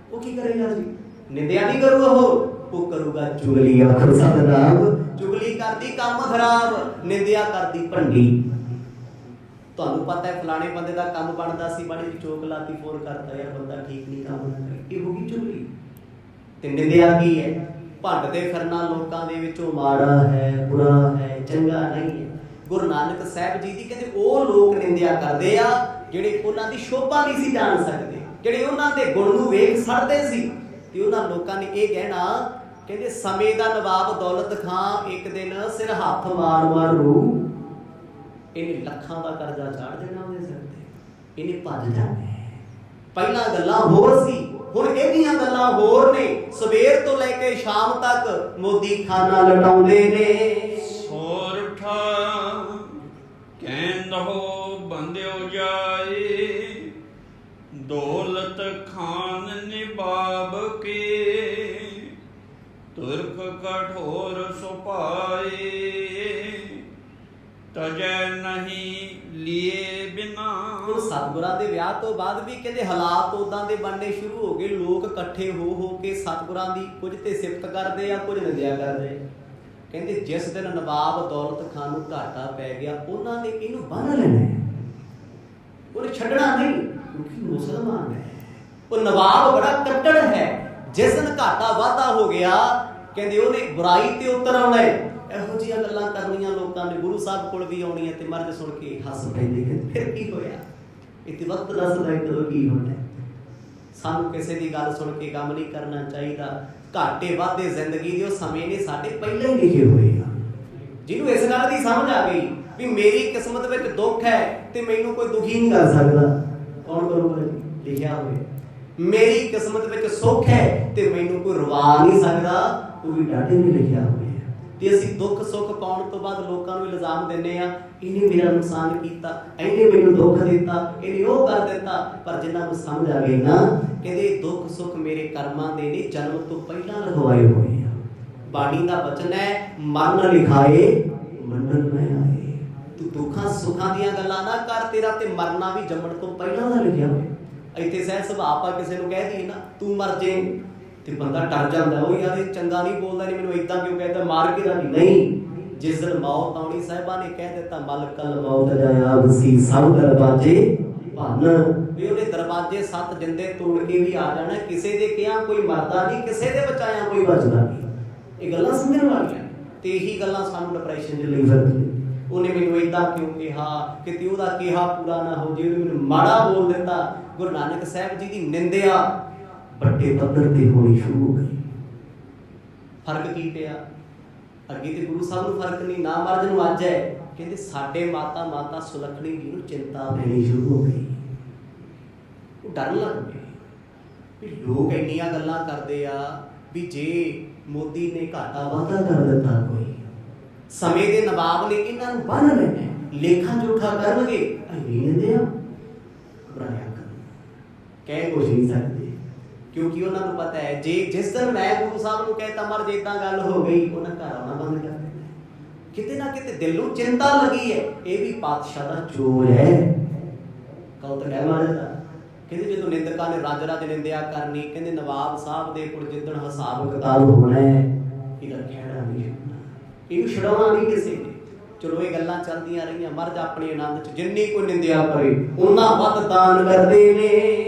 ਉਹ ਕੀ ਕਰੇਗਾ ਜੀ? ਨਿੰਦਿਆ ਨਹੀਂ ਕਰੂਗਾ, ਉਹ ਕਰੂਗਾ ਚੁਗਲੀ। ਆਖਰ ਸਤਨਾਮ। ਚੁਗਲੀ ਕਰਦੀ ਕੰਮ ਖਰਾਬ, ਨਿੰਦਿਆ ਕਰਦੀ ਭੰਡੀ। ਤੁਹਾਨੂੰ ਪਤਾ ਹੈ ਫਲਾਣੇ ਬੰਦੇ ਦਾ ਕੰਮ ਬਣਦਾ ਸੀ, ਬੜੀ ਚੋਕ ਲਾਤੀ, ਫੋਨ ਕਰਤਾ ਯਾਰ ਬੰਦਾ ਠੀਕ ਨਹੀਂ ਕੰਮ ਨਾ ਕਰੇ, ਇਹ ਹੋ ਗਈ ਚੁਗਲੀ। ਤੇ ਨਿੰਦਿਆ ਕੀ ਹੈ? ਭੰਡਦੇ ਫਿਰਨਾ ਲੋਕਾਂ ਦੇ ਵਿੱਚੋਂ ਮਾੜਾ ਹੈ, ਬੁਰਾ ਹੈ, ਚੰਗਾ ਨਹੀਂ ਹੈ। ਗੁਰੂ ਨਾਨਕ ਸਾਹਿਬ ਜੀ ਦੀ ਕਹਿੰਦੇ ਉਹ ਲੋਕ ਨਿੰਦਿਆ ਕਰਦੇ ਆ ਜਿਹੜੇ ਉਹਨਾਂ ਦੀ ਸ਼ੋਭਾ ਨਹੀਂ ਸੀ ਜਾਣ ਸਕਦੇ, ਜਿਹੜੇ ਉਹਨਾਂ ਦੇ ਗੁਣ ਨੂੰ ਵੇਖ ਸੜਦੇ ਸੀ। ਤੇ ਉਹਨਾਂ ਲੋਕਾਂ ਨੇ ਇਹ ਕਹਿਣਾ, ਕਹਿੰਦੇ ਸਮੇਂ ਦਾ ਨਵਾਬ ਦੌਲਤ ਖਾਂ ਇੱਕ ਦਿਨ ਸਿਰ ਹੱਥ ਮਾਰ ਮਾਰੂ, ਇਹਨੇ ਲੱਖਾਂ ਦਾ ਕਰਜ਼ਾ ਚਾੜ ਦੇਣਾ ਉਹਦੇ ਸਿਰ ਤੇ, ਇਹਨੇ ਭੱਜ ਜਾਣਾ। ਪਹਿਲਾਂ ਗੱਲਾਂ ਹੋਰ ਸੀ, ਹੁਣ ਇਹਦੀਆਂ ਗੱਲਾਂ ਹੋਰ ਨੇ। ਸਵੇਰ ਤੋਂ ਲੈ ਕੇ ਸ਼ਾਮ ਤੱਕ ਮੋਦੀ ਖਾਨਾ ਲਟਾਉਂਦੇ ਨੇ। ਸੋਰਠਾ ਕਹਿੰਦੋ ਬੰਦਿਓ ਜਾਏ, ਦੌਲਤ ਖਾਨ ਨਿਬਾਬ ਕੇ, ਤੁਰਕ ਕਠੋਰ ਸੁਪਾਏ, ਤਜੈ ਨਹੀਂ ਲੀਏ ਬਿਨਾ। ਹੁਣ ਸਤਿਗੁਰਾਂ ਦੇ ਵਿਆਹ ਤੋਂ ਬਾਅਦ ਵੀ ਕਹਿੰਦੇ ਹਾਲਾਤ ਉਦਾਂ ਦੇ ਬਣਨੇ ਸ਼ੁਰੂ ਹੋ ਗਏ। ਲੋਕ ਇਕੱਠੇ ਹੋ ਕੇ ਸਤਿਗੁਰਾਂ ਦੀ ਕੁਝ ਤੇ ਸਿਫਤ ਕਰਦੇ ਆ, ਕੁਝ ਨਿੰਦਿਆ ਕਰਦੇ। ਕਹਿੰਦੇ ਜਿਸ ਦਿਨ ਨਵਾਬ ਦੌਲਤ ਖਾਨ ਨੂੰ ਘਾਟਾ ਪੈ ਗਿਆ, ਉਹਨਾਂ ਨੇ ਇਹਨੂੰ ਬੰਨ੍ਹ ਲੈਣਾ, ਉਹਨੇ ਛੱਡਣਾ ਨਹੀਂ, ਕਿਉਂਕਿ ਮੁਸਲਮਾਨ ਹੈ। ਉਹ ਨਵਾਬ ਬੜਾ ਕੱਟੜ ਹੈ। ਜਿਸ ਦਿਨ ਘਾਟਾ ਵਾਧਾ ਹੋ ਗਿਆ, ਕਹਿੰਦੇ ਉਹਨੇ ਬੁਰਾਈ ਤੇ ਉਤਰ ਆਉਣਾ। ਇਹੋ ਜਿਹੀਆਂ ਗੱਲਾਂ ਕਰਨੀਆਂ ਲੋਕਾਂ ਨੇ, ਗੁਰੂ ਸਾਹਿਬ ਕੋਲ ਵੀ ਆਉਣੀਆਂ ਤੇ ਮਰਦ ਸੁਣ ਕੇ ਹੱਸ ਪੈਂਦੇ ਕਿ ਫਿਰ ਕੀ ਹੋਇਆ। ਇਹ ਵਕਤ ਦੱਸਦਾ ਕਦੋਂ ਕੀ ਹੋਣਾ। ਸਾਨੂੰ ਕਿਸੇ ਦੀ ਗੱਲ ਸੁਣ ਕੇ ਕੰਮ ਨਹੀਂ ਕਰਨਾ ਚਾਹੀਦਾ। ਘਾਟੇ ਵਾਧੇ ਜ਼ਿੰਦਗੀ ਦੇ ਉਹ ਸਮੇਂ ਨੇ ਸਾਡੇ ਪਹਿਲਾਂ ਹੀ ਲਿਖੇ ਹੋਏ ਆ। ਜਿਹਨੂੰ ਇਸ ਗੱਲ ਦੀ ਸਮਝ ਆ ਗਈ ਵੀ ਮੇਰੀ ਕਿਸਮਤ ਵਿੱਚ ਦੁੱਖ ਹੈ ਤੇ ਮੈਨੂੰ ਕੋਈ ਦੁਖੀ ਨਹੀਂ ਕਰ ਸਕਦਾ, ਕੌਣ ਕਰੂਗਾ ਜੀ? ਲਿਖਿਆ ਹੋਇਆ। ਮੇਰੀ ਕਿਸਮਤ ਵਿੱਚ ਸੁੱਖ ਹੈ ਤੇ ਮੈਨੂੰ ਕੋਈ ਰਵਾ ਨਹੀਂ ਸਕਦਾ, ਉਹ ਵੀ ਡਾਢੇ ਨੇ ਲਿਖਿਆ ਹੋਇਆ। ਤੇ ਅਸੀਂ ਦੁੱਖ ਸੁੱਖ ਪਾਉਣ ਤੋਂ ਬਾਅਦ ਲੋਕਾਂ ਨੂੰ ਇਲਜ਼ਾਮ ਦਿੰਦੇ ਆ, ਇਹਨੇ ਮੇਰਾ ਨੁਕਸਾਨ ਕੀਤਾ, ਇਹਨੇ ਮੈਨੂੰ ਦੁੱਖ ਦਿੱਤਾ, ਇਹਨੇ ਉਹ ਕਰ ਦਿੱਤਾ। ਪਰ ਜਿਨ੍ਹਾਂ ਨੂੰ ਸਮਝ ਆ ਗਈ ਨਾ, ਕਹਿੰਦੇ ਦੁੱਖ ਸੁੱਖ ਮੇਰੇ ਕਰਮਾਂ ਦੇ ਨੇ, ਜਨਮ ਤੋਂ ਪਹਿਲਾਂ ਲਿਖਵਾਏ ਹੋਏ ਆ। ਬਾਣੀ ਦਾ ਬਚਨ ਹੈ, ਮਰਨ ਲਿਖਾਏ ਮੰਨਣ ਮੈਂ ਆਏ। ਤੂੰ ਦੁੱਖਾਂ ਸੁੱਖਾਂ ਦੀਆਂ ਗੱਲਾਂ ਨਾ ਕਰ, ਤੇਰਾ ਤੇ ਮਰਨਾ ਵੀ ਜੰਮਣ ਤੋਂ ਪਹਿਲਾਂ ਦਾ ਲਿਖਿਆ ਹੋਇਆ। ਇੱਥੇ ਸਹਿਜ ਸੁਭਾਅ ਆਪਾਂ ਕਿਸੇ ਨੂੰ ਕਹਿ ਦਈਏ ਨਾ ਤੂੰ ਮਰ ਜੇ ਤੇ ਬੰਦਾ ਡਰ ਜਾਂਦਾ, ਉਹ ਯਾਰ ਇਹ ਚੰਗਾ ਨਹੀਂ ਬੋਲਦਾ, ਨਹੀਂ ਮੈਨੂੰ ਏਦਾਂ ਕਿਉਂ ਕਹਿੰਦਾ, ਮਾਰ ਕੇ ਰਾਜੀ ਨਹੀਂ। ਜਿਸ ਦਿਨ ਮੌਤ ਆਉਣੀ, ਸਾਹਿਬਾਂ ਨੇ ਕਹਿ ਦਿੱਤਾ ਮਲਕਲ ਮੌਤ ਜਾਇਆ ਵਸੀ ਸਭ ਦਰਵਾਜ਼ੇ ਭੰਨ। ਵੀ ਉਹਨੇ ਦਰਵਾਜ਼ੇ 7 ਜਿੰਦੇ ਤੋੜ ਕੇ ਵੀ ਆ ਜਾਣਾ। ਕਿਸੇ ਦੇ ਕਿਹਾ ਕੋਈ ਮਰਦਾ ਨਹੀਂ, ਕਿਸੇ ਦੇ ਬਚਾਇਆ ਕੋਈ ਬਚਦਾ ਨਹੀਂ। ਇਹ ਗੱਲਾਂ ਸਮਝਣ ਵਾਲੀਆਂ ਤੇ ਇਹੀ ਗੱਲਾਂ ਸਾਨੂੰ ਡਿਪਰੈਸ਼ਨ 'ਚ ਲਈ ਫਿਰਦੇ। ਉਹਨੇ ਮੈਨੂੰ ਏਦਾਂ ਕਿਉਂ ਕਿਹਾ, ਕਿਤੇ ਉਹਦਾ ਕਿਹਾ ਪੂਰਾ ਨਾ ਹੋ ਜੇ, ਉਹਨੇ ਮੈਨੂੰ ਮਾੜਾ ਬੋਲ ਦਿੱਤਾ। ਗੁਰੂ ਨਾਨਕ ਸਾਹਿਬ ਜੀ ਦੀ ਨਿੰਦਿਆ ਵੱਡੇ ਪੱਧਰ ਤੇ ਹੋਣੀ ਸ਼ੁਰੂ ਹੋ ਗਈ। ਫਰਕ ਕੀ ਪਿਆ? ਅੱਗੇ ਤੇ ਗੁਰੂ ਸਾਹਿਬ ਨੂੰ ਫਰਕ ਨਹੀਂ, ਨਾ ਮਹਾਰਾਜ ਨੂੰ ਅੱਜ ਹੈ। ਕਹਿੰਦੇ ਸਾਡੇ ਮਾਤਾ ਸੁਲੱਖਣੀ ਜੀ ਨੂੰ ਚਿੰਤਾ ਪੈਣੀ ਸ਼ੁਰੂ ਹੋ ਗਈ। ਉਹ ਡਰਨ ਲੱਗ ਪਏ ਵੀ ਲੋਕ ਇੰਨੀਆਂ ਗੱਲਾਂ ਕਰਦੇ ਆ ਵੀ ਜੇ ਮੋਦੀ ਨੇ ਘਾਟਾ ਵਾਧਾ ਕਰ ਦਿੱਤਾ, ਕੋਈ ਸਮੇਂ ਦੇ ਨਵਾਬ ਨੇ ਇਹਨਾਂ ਨੂੰ ਬੰਨ ਲੈਣਾ, ਲੇਖਾ ਜੋਖਾ ਕਰਨਗੇ। ਅਸੀਂ ਲੈਂਦੇ ਆ ਘਬਰਾਇਆ ਕਰ, ਕਹਿ ਕੁਛ ਨਹੀਂ ਸਕਦੇ, ਕਿਉਂਕਿ ਉਹਨਾਂ ਨੂੰ ਪਤਾ ਹੈ ਜੇ ਜਿਸ ਦਿਨ ਮੈਂ ਗੁਰੂ ਸਾਹਿਬ ਨੂੰ ਕਹਿਤਾ ਮਰ ਜੇ ਇਦਾਂ ਗੱਲ ਹੋ ਗਈ, ਉਹਨਾਂ ਘਰ ਆਉਣਾ ਬੰਦ ਕਰ ਦੇਣਾ। ਕਿਤੇ ਨਾ ਕਿਤੇ ਦਿਲ ਨੂੰ ਚਿੰਤਾ ਲੱਗੀ ਹੈ, ਇਹ ਵੀ ਪਾਤਸ਼ਾਹ ਦਾ ਚੋਰ ਹੈ। ਕੌਤਕ ਹੈ ਮਹਾਰਾਜ ਦਾ। ਕਹਿੰਦੇ ਜਦੋਂ ਨਿੰਦਕਾਂ ਨੇ ਰੱਜ ਰੱਜ ਨਿੰਦਿਆ ਕਰਨੀ, ਕਹਿੰਦੇ ਨਵਾਬ ਸਾਹਿਬ ਦੇ ਕੋਲ ਜਿੱਦਣ ਹਿਸਾਬ ਕਿਤਾਬ ਹੋਣਾ ਹੈ, ਇਹਦਾ ਖਹਿੜਾ ਨਹੀਂ ਛੱਡਣਾ, ਇਹਨੂੰ ਛਡਾਉਣਾ ਨਹੀਂ ਕਿਸੇ ਨੇ। ਚਲੋ ਇਹ ਗੱਲਾਂ ਚੱਲਦੀਆਂ ਰਹੀਆਂ। ਮਹਾਰਾਜ ਆਪਣੇ ਆਨੰਦ ਚ ਜਿੰਨੀ ਕੋਈ ਨਿੰਦਿਆ ਕਰੇ ਉਹਨਾਂ ਵੱਧ ਦਾਨ ਕਰਦੇ ਨੇ।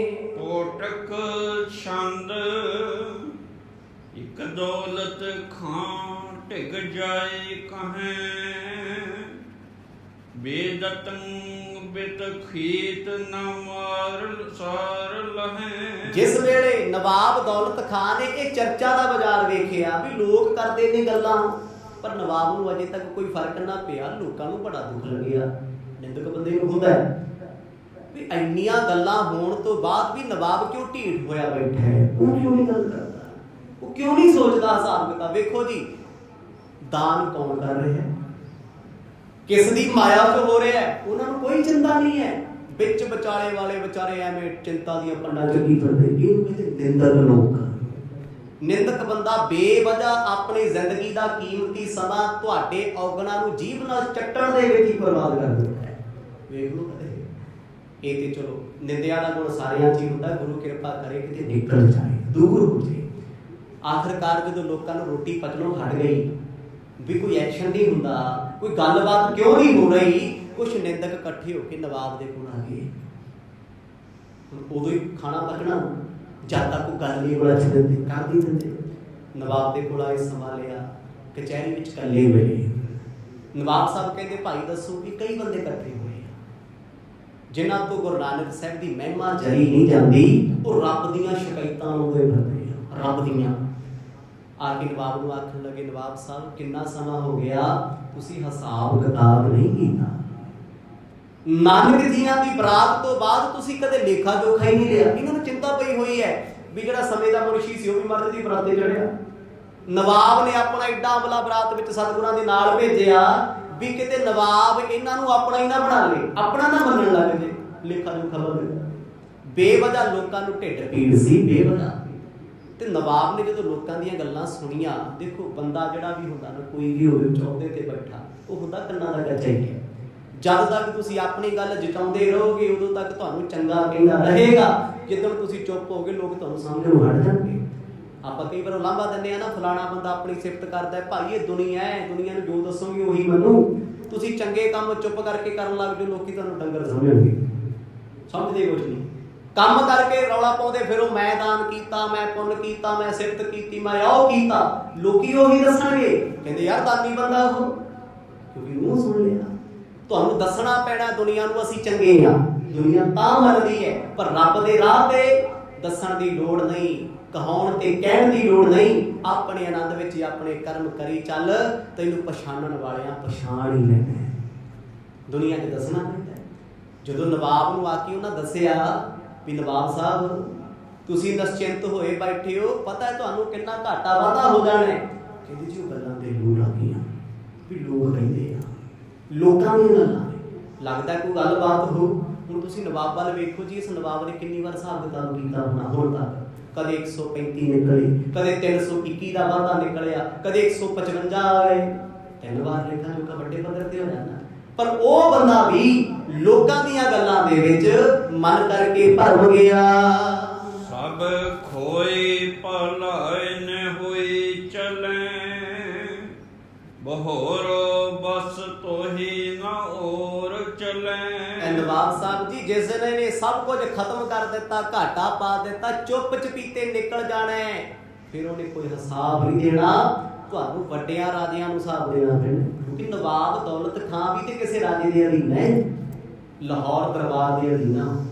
ਕੋਟਕ ਛੰਦ ਇੱਕ ਦੌਲਤ ਖਾਂ ਢਿਗ ਜਾਏ ਕਹੈ, ਬੇਦਤੰ ਬਿਤ ਖੀਤ ਨ ਮਾਰ ਸਾਰ ਲਹੈ। ਜਿਸ ਵੇਲੇ ਨਵਾਬ ਦੌਲਤ ਖਾਂ ਨੇ ਇਹ ਚਰਚਾ ਦਾ ਬਾਜ਼ਾਰ ਵੇਖਿਆ ਵੀ ਲੋਕ ਕਰਦੇ ਨੇ ਗੱਲਾਂ, ਪਰ ਨਵਾਬ ਨੂੰ ਅਜੇ ਤੱਕ ਕੋਈ ਫਰਕ ਨਾ ਪਿਆ। ਲੋਕਾਂ ਨੂੰ ਬੜਾ ਦੁੱਖ ਲੱਗਿਆ। ਨਿੰਦਕ ਬੰਦੇ ਨੂੰ ਹੁੰਦਾ ਵੀ ਇੰਨੀਆਂ ਗੱਲਾਂ ਹੋਣ ਤੋਂ ਬਾਅਦ ਵੀ ਨਵਾਬ ਕਿਉਂ ਢੀਠ ਹੋਇਆ ਬੈਠਾ ਹੈ, ਉਹ ਕਿਉਂ ਨਹੀਂ ਗੱਲ ਕਰਦਾ, ਉਹ ਕਿਉਂ ਨਹੀਂ ਸੋਚਦਾ ਹਿਸਾਬ ਕਿਤਾਬ। ਵੇਖੋ ਜੀ, ਦਾਨ ਕੌਣ ਕਰ ਰਿਹਾ ਹੈ, ਕਿਸ ਦੀ ਮਾਇਆ ਤੋਂ ਹੋ ਰਿਹਾ ਹੈ, ਉਹਨਾਂ ਨੂੰ ਕੋਈ ਚਿੰਤਾ ਨਹੀਂ ਹੈ। ਵਿੱਚ ਵਿਚਾਲੇ ਵਾਲੇ ਵਿਚਾਰੇ ਐਵੇਂ ਚਿੰਤਾ ਦੀਆਂ ਪੰਡਾਂ ਚੱਕੀ ਫਿਰਦੇ। ਇਹਨੂੰ ਕਹਿੰਦੇ ਨਿੰਦਕ ਲੋਕ। ਨਿੰਦਕ ਬੰਦਾ ਬੇਵਜ੍ਹਾ ਆਪਣੀ ਜ਼ਿੰਦਗੀ ਦਾ ਕੀਮਤੀ ਸਮਾਂ ਤੁਹਾਡੇ ਔਗਣਾਂ ਨੂੰ ਜੀਭ ਨਾਲ ਚੱਟਣ ਦੇ ਵਿੱਚ ਹੀ ਬਰਬਾਦ ਕਰ ਦਿੰਦਾ ਹੈ। ਵੇਖ ਲਓ ਕਦੇ ਇਹ ਤੇ ਚਲੋ ਨਿੰਦਿਆ ਦਾ ਗੁਣ ਸਾਰਿਆਂ 'ਚ ਹੀ ਹੁੰਦਾ। ਗੁਰੂ ਕਿਰਪਾ ਕਰੇ ਕਿਤੇ ਨਿਕਲ ਜਾਏ, ਦੂਰ ਹੋ ਜਾਏ। ਆਖਰਕਾਰ ਜਦੋਂ ਲੋਕਾਂ ਨੂੰ ਰੋਟੀ ਪਚਣੋਂ ਹਟ ਗਈ ਵੀ ਕੋਈ ਐਕਸ਼ਨ ਨਹੀਂ ਹੁੰਦਾ, ਕੋਈ ਗੱਲਬਾਤ ਕਿਉਂ ਨਹੀਂ ਹੋ ਰਹੀ, ਕੁਛ ਨਿੰਦਕ ਇਕੱਠੇ ਹੋ ਕੇ ਨਵਾਬ ਦੇ ਕੋਲ ਆ ਗਏ। ਉਦੋਂ ਹੀ ਖਾਣਾ ਪਚਣਾ, ਜਦ ਤੱਕ ਕੋਈ ਗੱਲ ਨਹੀਂ ਬੜਾ ਦਿੰਦੇ ਕਰ ਨਹੀਂ ਦਿੰਦੇ। ਨਵਾਬ ਦੇ ਕੋਲ ਆਏ, ਸਮਾਂ ਲਿਆ, ਕਚਹਿਰੀ ਵਿੱਚ ਇਕੱਲੇ ਮਿਲੇ। ਨਵਾਬ ਸਾਹਿਬ ਕਹਿੰਦੇ ਭਾਈ ਦੱਸੋ ਵੀ ਕਈ ਬੰਦੇ ਇਕੱਠੇ ਹੋਏ ਆ ਜਿਨ੍ਹਾਂ ਤੋਂ ਗੁਰੂ ਨਾਨਕ ਸਾਹਿਬ ਦੀ ਮਹਿਮਾ ਜਰੀ ਨਹੀਂ ਜਾਂਦੀ, ਉਹ ਰੱਬ ਦੀਆਂ ਸ਼ਿਕਾਇਤਾਂ ਲਾਉਂਦੇ ਫਿਰਦੇ ਆ, ਰੱਬ ਦੀਆਂ। ਆ ਕੇ ਨਵਾਬ ਨੂੰ ਆਖਣ ਲੱਗੇ, ਨਵਾਬ ਸਾਹਿਬ ਕਿੰਨਾ ਸਮਾਂ ਹੋ ਗਿਆ ਤੁਸੀਂ ਹਿਸਾਬ ਕਿਤਾਬ ਨਹੀਂ ਕੀਤਾ। ਨਾਨਕ ਜੀਆਂ ਦੀ ਬਰਾਤ ਤੋਂ ਬਾਅਦ ਤੁਸੀਂ ਕਦੇ ਲੇਖਾ ਜੋਖਾ ਹੀ ਨਹੀਂ ਲਿਆ। ਇਹਨਾਂ ਨੂੰ ਚਿੰਤਾ ਪਈ ਹੋਈ ਹੈ ਵੀ ਜਿਹੜਾ ਸਮੇਂ ਦਾ ਮੁਨਸ਼ੀ ਸੀ ਉਹ ਵੀ ਮਹਾਰਾਜ ਦੀ ਬਰਾਤ ਤੇ ਚੜਿਆ। ਨਵਾਬ ਨੇ ਆਪਣਾ ਏਡਾ ਅਮਲਾ ਬਰਾਤ ਵਿੱਚ ਸਤਿਗੁਰਾਂ ਦੇ ਨਾਲ ਭੇਜਿਆ ਵੀ ਕਿਤੇ ਨਵਾਬ ਇਹਨਾਂ ਨੂੰ ਆਪਣਾ ਹੀ ਨਾ ਬਣਾ ਲੇ, ਆਪਣਾ ਨਾ ਮੰਨਣ ਲੱਗ ਜੇ, ਲੇਖਾ ਜੋਖਾ ਬਦਲ। ਬੇਵਜ੍ਹਾ ਲੋਕਾਂ ਨੂੰ ਢਿੱਡ ਪੀੜ ਸੀ, ਬੇਵਜ੍ਹਾ। ਤੇ ਨਵਾਬ ਨੇ ਜਦੋਂ ਲੋਕਾਂ ਦੀਆਂ ਗੱਲਾਂ ਸੁਣੀਆਂ, ਦੇਖੋ ਬੰਦਾ ਜਿਹੜਾ ਵੀ ਹੁੰਦਾ ਨਾ, ਕੋਈ ਵੀ ਹੋਵੇ ਚੌਂਦੇ ਤੇ ਬੈਠਾ, ਉਹ ਹੁੰਦਾ ਕੰਨਾਂ ਦਾ ਕੱਚਾ ਹੀ ਹੈ। ਜਦ ਤੱਕ ਤੁਸੀਂ ਆਪਣੀ ਗੱਲ ਜਤਾਉਂਦੇ ਰਹੋਗੇ ਉਦੋਂ ਤੱਕ ਤੁਹਾਨੂੰ ਚੰਗਾ ਕਹਿੰਦਾ ਰਹੇਗਾ। ਜਦੋਂ ਤੁਸੀਂ ਚੁੱਪ ਹੋਗੇ ਲੋਕ ਤੁਹਾਨੂੰ ਸਮਝਣੋਂ ਹਟ ਜਾਣਗੇ। ਆਪਾਂ ਕਈ ਵਾਰ ਲਾਂਭਾ ਦਿੰਦੇ ਆ ਨਾ, ਫਲਾਣਾ ਬੰਦਾ ਆਪਣੀ ਸਿਫਤ ਕਰਦਾ, ਭਾਈ ਇਹ ਦੁਨੀਆ ਹੈ, ਦੁਨੀਆ ਨੂੰ ਜੋ ਦੱਸੋਗੇ ਉਹੀ ਮੰਨੂ। ਤੁਸੀਂ ਚੰਗੇ ਕੰਮ ਚੁੱਪ ਕਰਕੇ ਕਰਨ ਲੱਗ ਜਾਓ, ਲੋਕੀ ਤੁਹਾਨੂੰ ਡੰਗਰ ਸਮਝਣਗੇ, ਸਮਝਦੇ ਕੁਛ ਨਹੀਂ। ਕੰਮ ਕਰਕੇ ਰੌਲਾ ਪਾਉਂਦੇ ਫਿਰੋ, ਮੈਂ ਦਾਨ ਕੀਤਾ, ਮੈਂ ਪੁੰਨ ਕੀਤਾ, ਮੈਂ ਸਿਫਤ ਕੀਤੀ, ਮੈਂ ਉਹ ਕੀਤਾ, ਲੋਕੀ ਉਹੀ ਦੱਸਣਗੇ, ਕਹਿੰਦੇ ਯਾਰ ਦਾਨੀ ਬੰਦਾ ਉਹ, ਕਿਉਂਕਿ ਉਹ ਸੁਣ ਲਿਆ। ਤੁਹਾਨੂੰ ਦੱਸਣਾ ਪੈਣਾ ਦੁਨੀਆ ਨੂੰ ਅਸੀਂ ਚੰਗੇ ਆ, ਦੁਨੀਆ ਤਾਂ ਮੰਨਦੀ ਹੈ, ਪਰ ਰੱਬ ਦੇ ਰਾਹ ਤੇ ਦੱਸਣ ਦੀ ਲੋੜ ਨਹੀਂ, ਕਹਾਉਣ ਤੇ ਕਹਿਣ ਦੀ ਲੋੜ ਨਹੀਂ। ਆਪਣੇ ਆਨੰਦ ਵਿੱਚ ਆਪਣੇ ਕਰਮ ਕਰੀ ਚੱਲ, ਤੈਨੂੰ ਪਛਾਣਨ ਵਾਲਿਆਂ ਪਛਾਣ ਹੀ ਲੈਣਾ। ਦੁਨੀਆ 'ਚ ਦੱਸਣਾ ਪੈਂਦਾ। ਜਦੋਂ ਨਵਾਬ ਨੂੰ ਆ ਕੇ ਉਹਨਾਂ ਦੱਸਿਆ ਵੀ ਨਵਾਬ ਸਾਹਿਬ ਤੁਸੀਂ ਨਿਸ਼ਚਿੰਤ ਹੋਏ ਬੈਠੇ ਹੋ, ਪਤਾ ਹੈ ਤੁਹਾਨੂੰ ਕਿੰਨਾ ਘਾਟਾ ਵਾਧਾ ਹੋ ਜਾਣਾ ਹੈ। ਕਹਿੰਦੇ ਜੀ ਉਹ ਗੱਲਾਂ ਤੇ ਲੋੜ ਆ ਗਈਆਂ ਵੀ ਲੋਕ ਕਹਿੰਦੇ ਆ, ਲੋਕਾਂ ਦੀਆਂ ਗੱਲਾਂ ਲੱਗਦਾ ਕੋਈ ਗੱਲਬਾਤ ਹੋ। ਹੁਣ ਤੁਸੀਂ ਨਵਾਬ ਵੱਲ ਵੇਖੋ ਜੀ, ਇਸ ਨਵਾਬ ਨੇ ਕਿੰਨੀ ਵਾਰ ਹਿਸਾਬ ਕਿਤਾਬ ਕੀਤਾ ਹੋਣਾ ਹੁਣ ਤੱਕ। ਕਦੇ 135 ਨਿਕਲੇ, ਕਦੇ 321 ਦਾ ਵਾਧਾ ਨਿਕਲਿਆ, ਕਦੇ 155 ਆ ਗਏ। 3 ਵਾਰ ਲੇਖਾ ਜੋਖਾ ਵੱਡੇ ਪੱਧਰ ਤੇ ਹੋ ਜਾਂਦਾ। ਪਰ ਉਹ ਬੰਦਾ ਵੀ ਲੋਕਾਂ ਦੀਆਂ ਗੱਲਾਂ ਦੇ ਵਿੱਚ ਮਨ ਕਰਕੇ ਭਰਮ ਗਿਆ। ਸਭ ਖੋਏ ਭਲਾਏ ਨ ਹੋਈ ਚਲੇ, ਬਹੋਰ ਬਸ ਤੋਹੀ ਨਾ ਔਰ ਚਲੇ। ਨਵਾਬ ਸਾਹਿਬ ਜੀ ਜਿਸ ਦਿਨ ਨੇ ਸਭ ਕੁਝ ਖਤਮ ਕਰ ਦਿੱਤਾ, ਘਾਟਾ ਪਾ ਦਿੱਤਾ, ਚੁੱਪ ਚਪੀਤੇ ਨਿਕਲ ਜਾਣਾ, ਫਿਰ ਉਹਨੇ ਕੋਈ ਹਿਸਾਬ ਨਹੀਂ ਦੇਣਾ। ਤੁਹਾਨੂੰ ਵੱਡਿਆਂ ਰਾਜਿਆਂ ਨੂੰ ਹਿਸਾਬ ਦੇਣਾ ਪੈਣਾ, ਕਿਉਂਕਿ ਨਵਾਬ ਦੌਲਤ ਖਾਂ ਵੀ ਤੇ ਕਿਸੇ ਰਾਜੇ ਦੇ ਅਧੀਨ ਹੈ, ਲਾਹੌਰ ਦਰਬਾਰ ਦੇ ਅਧੀਨ।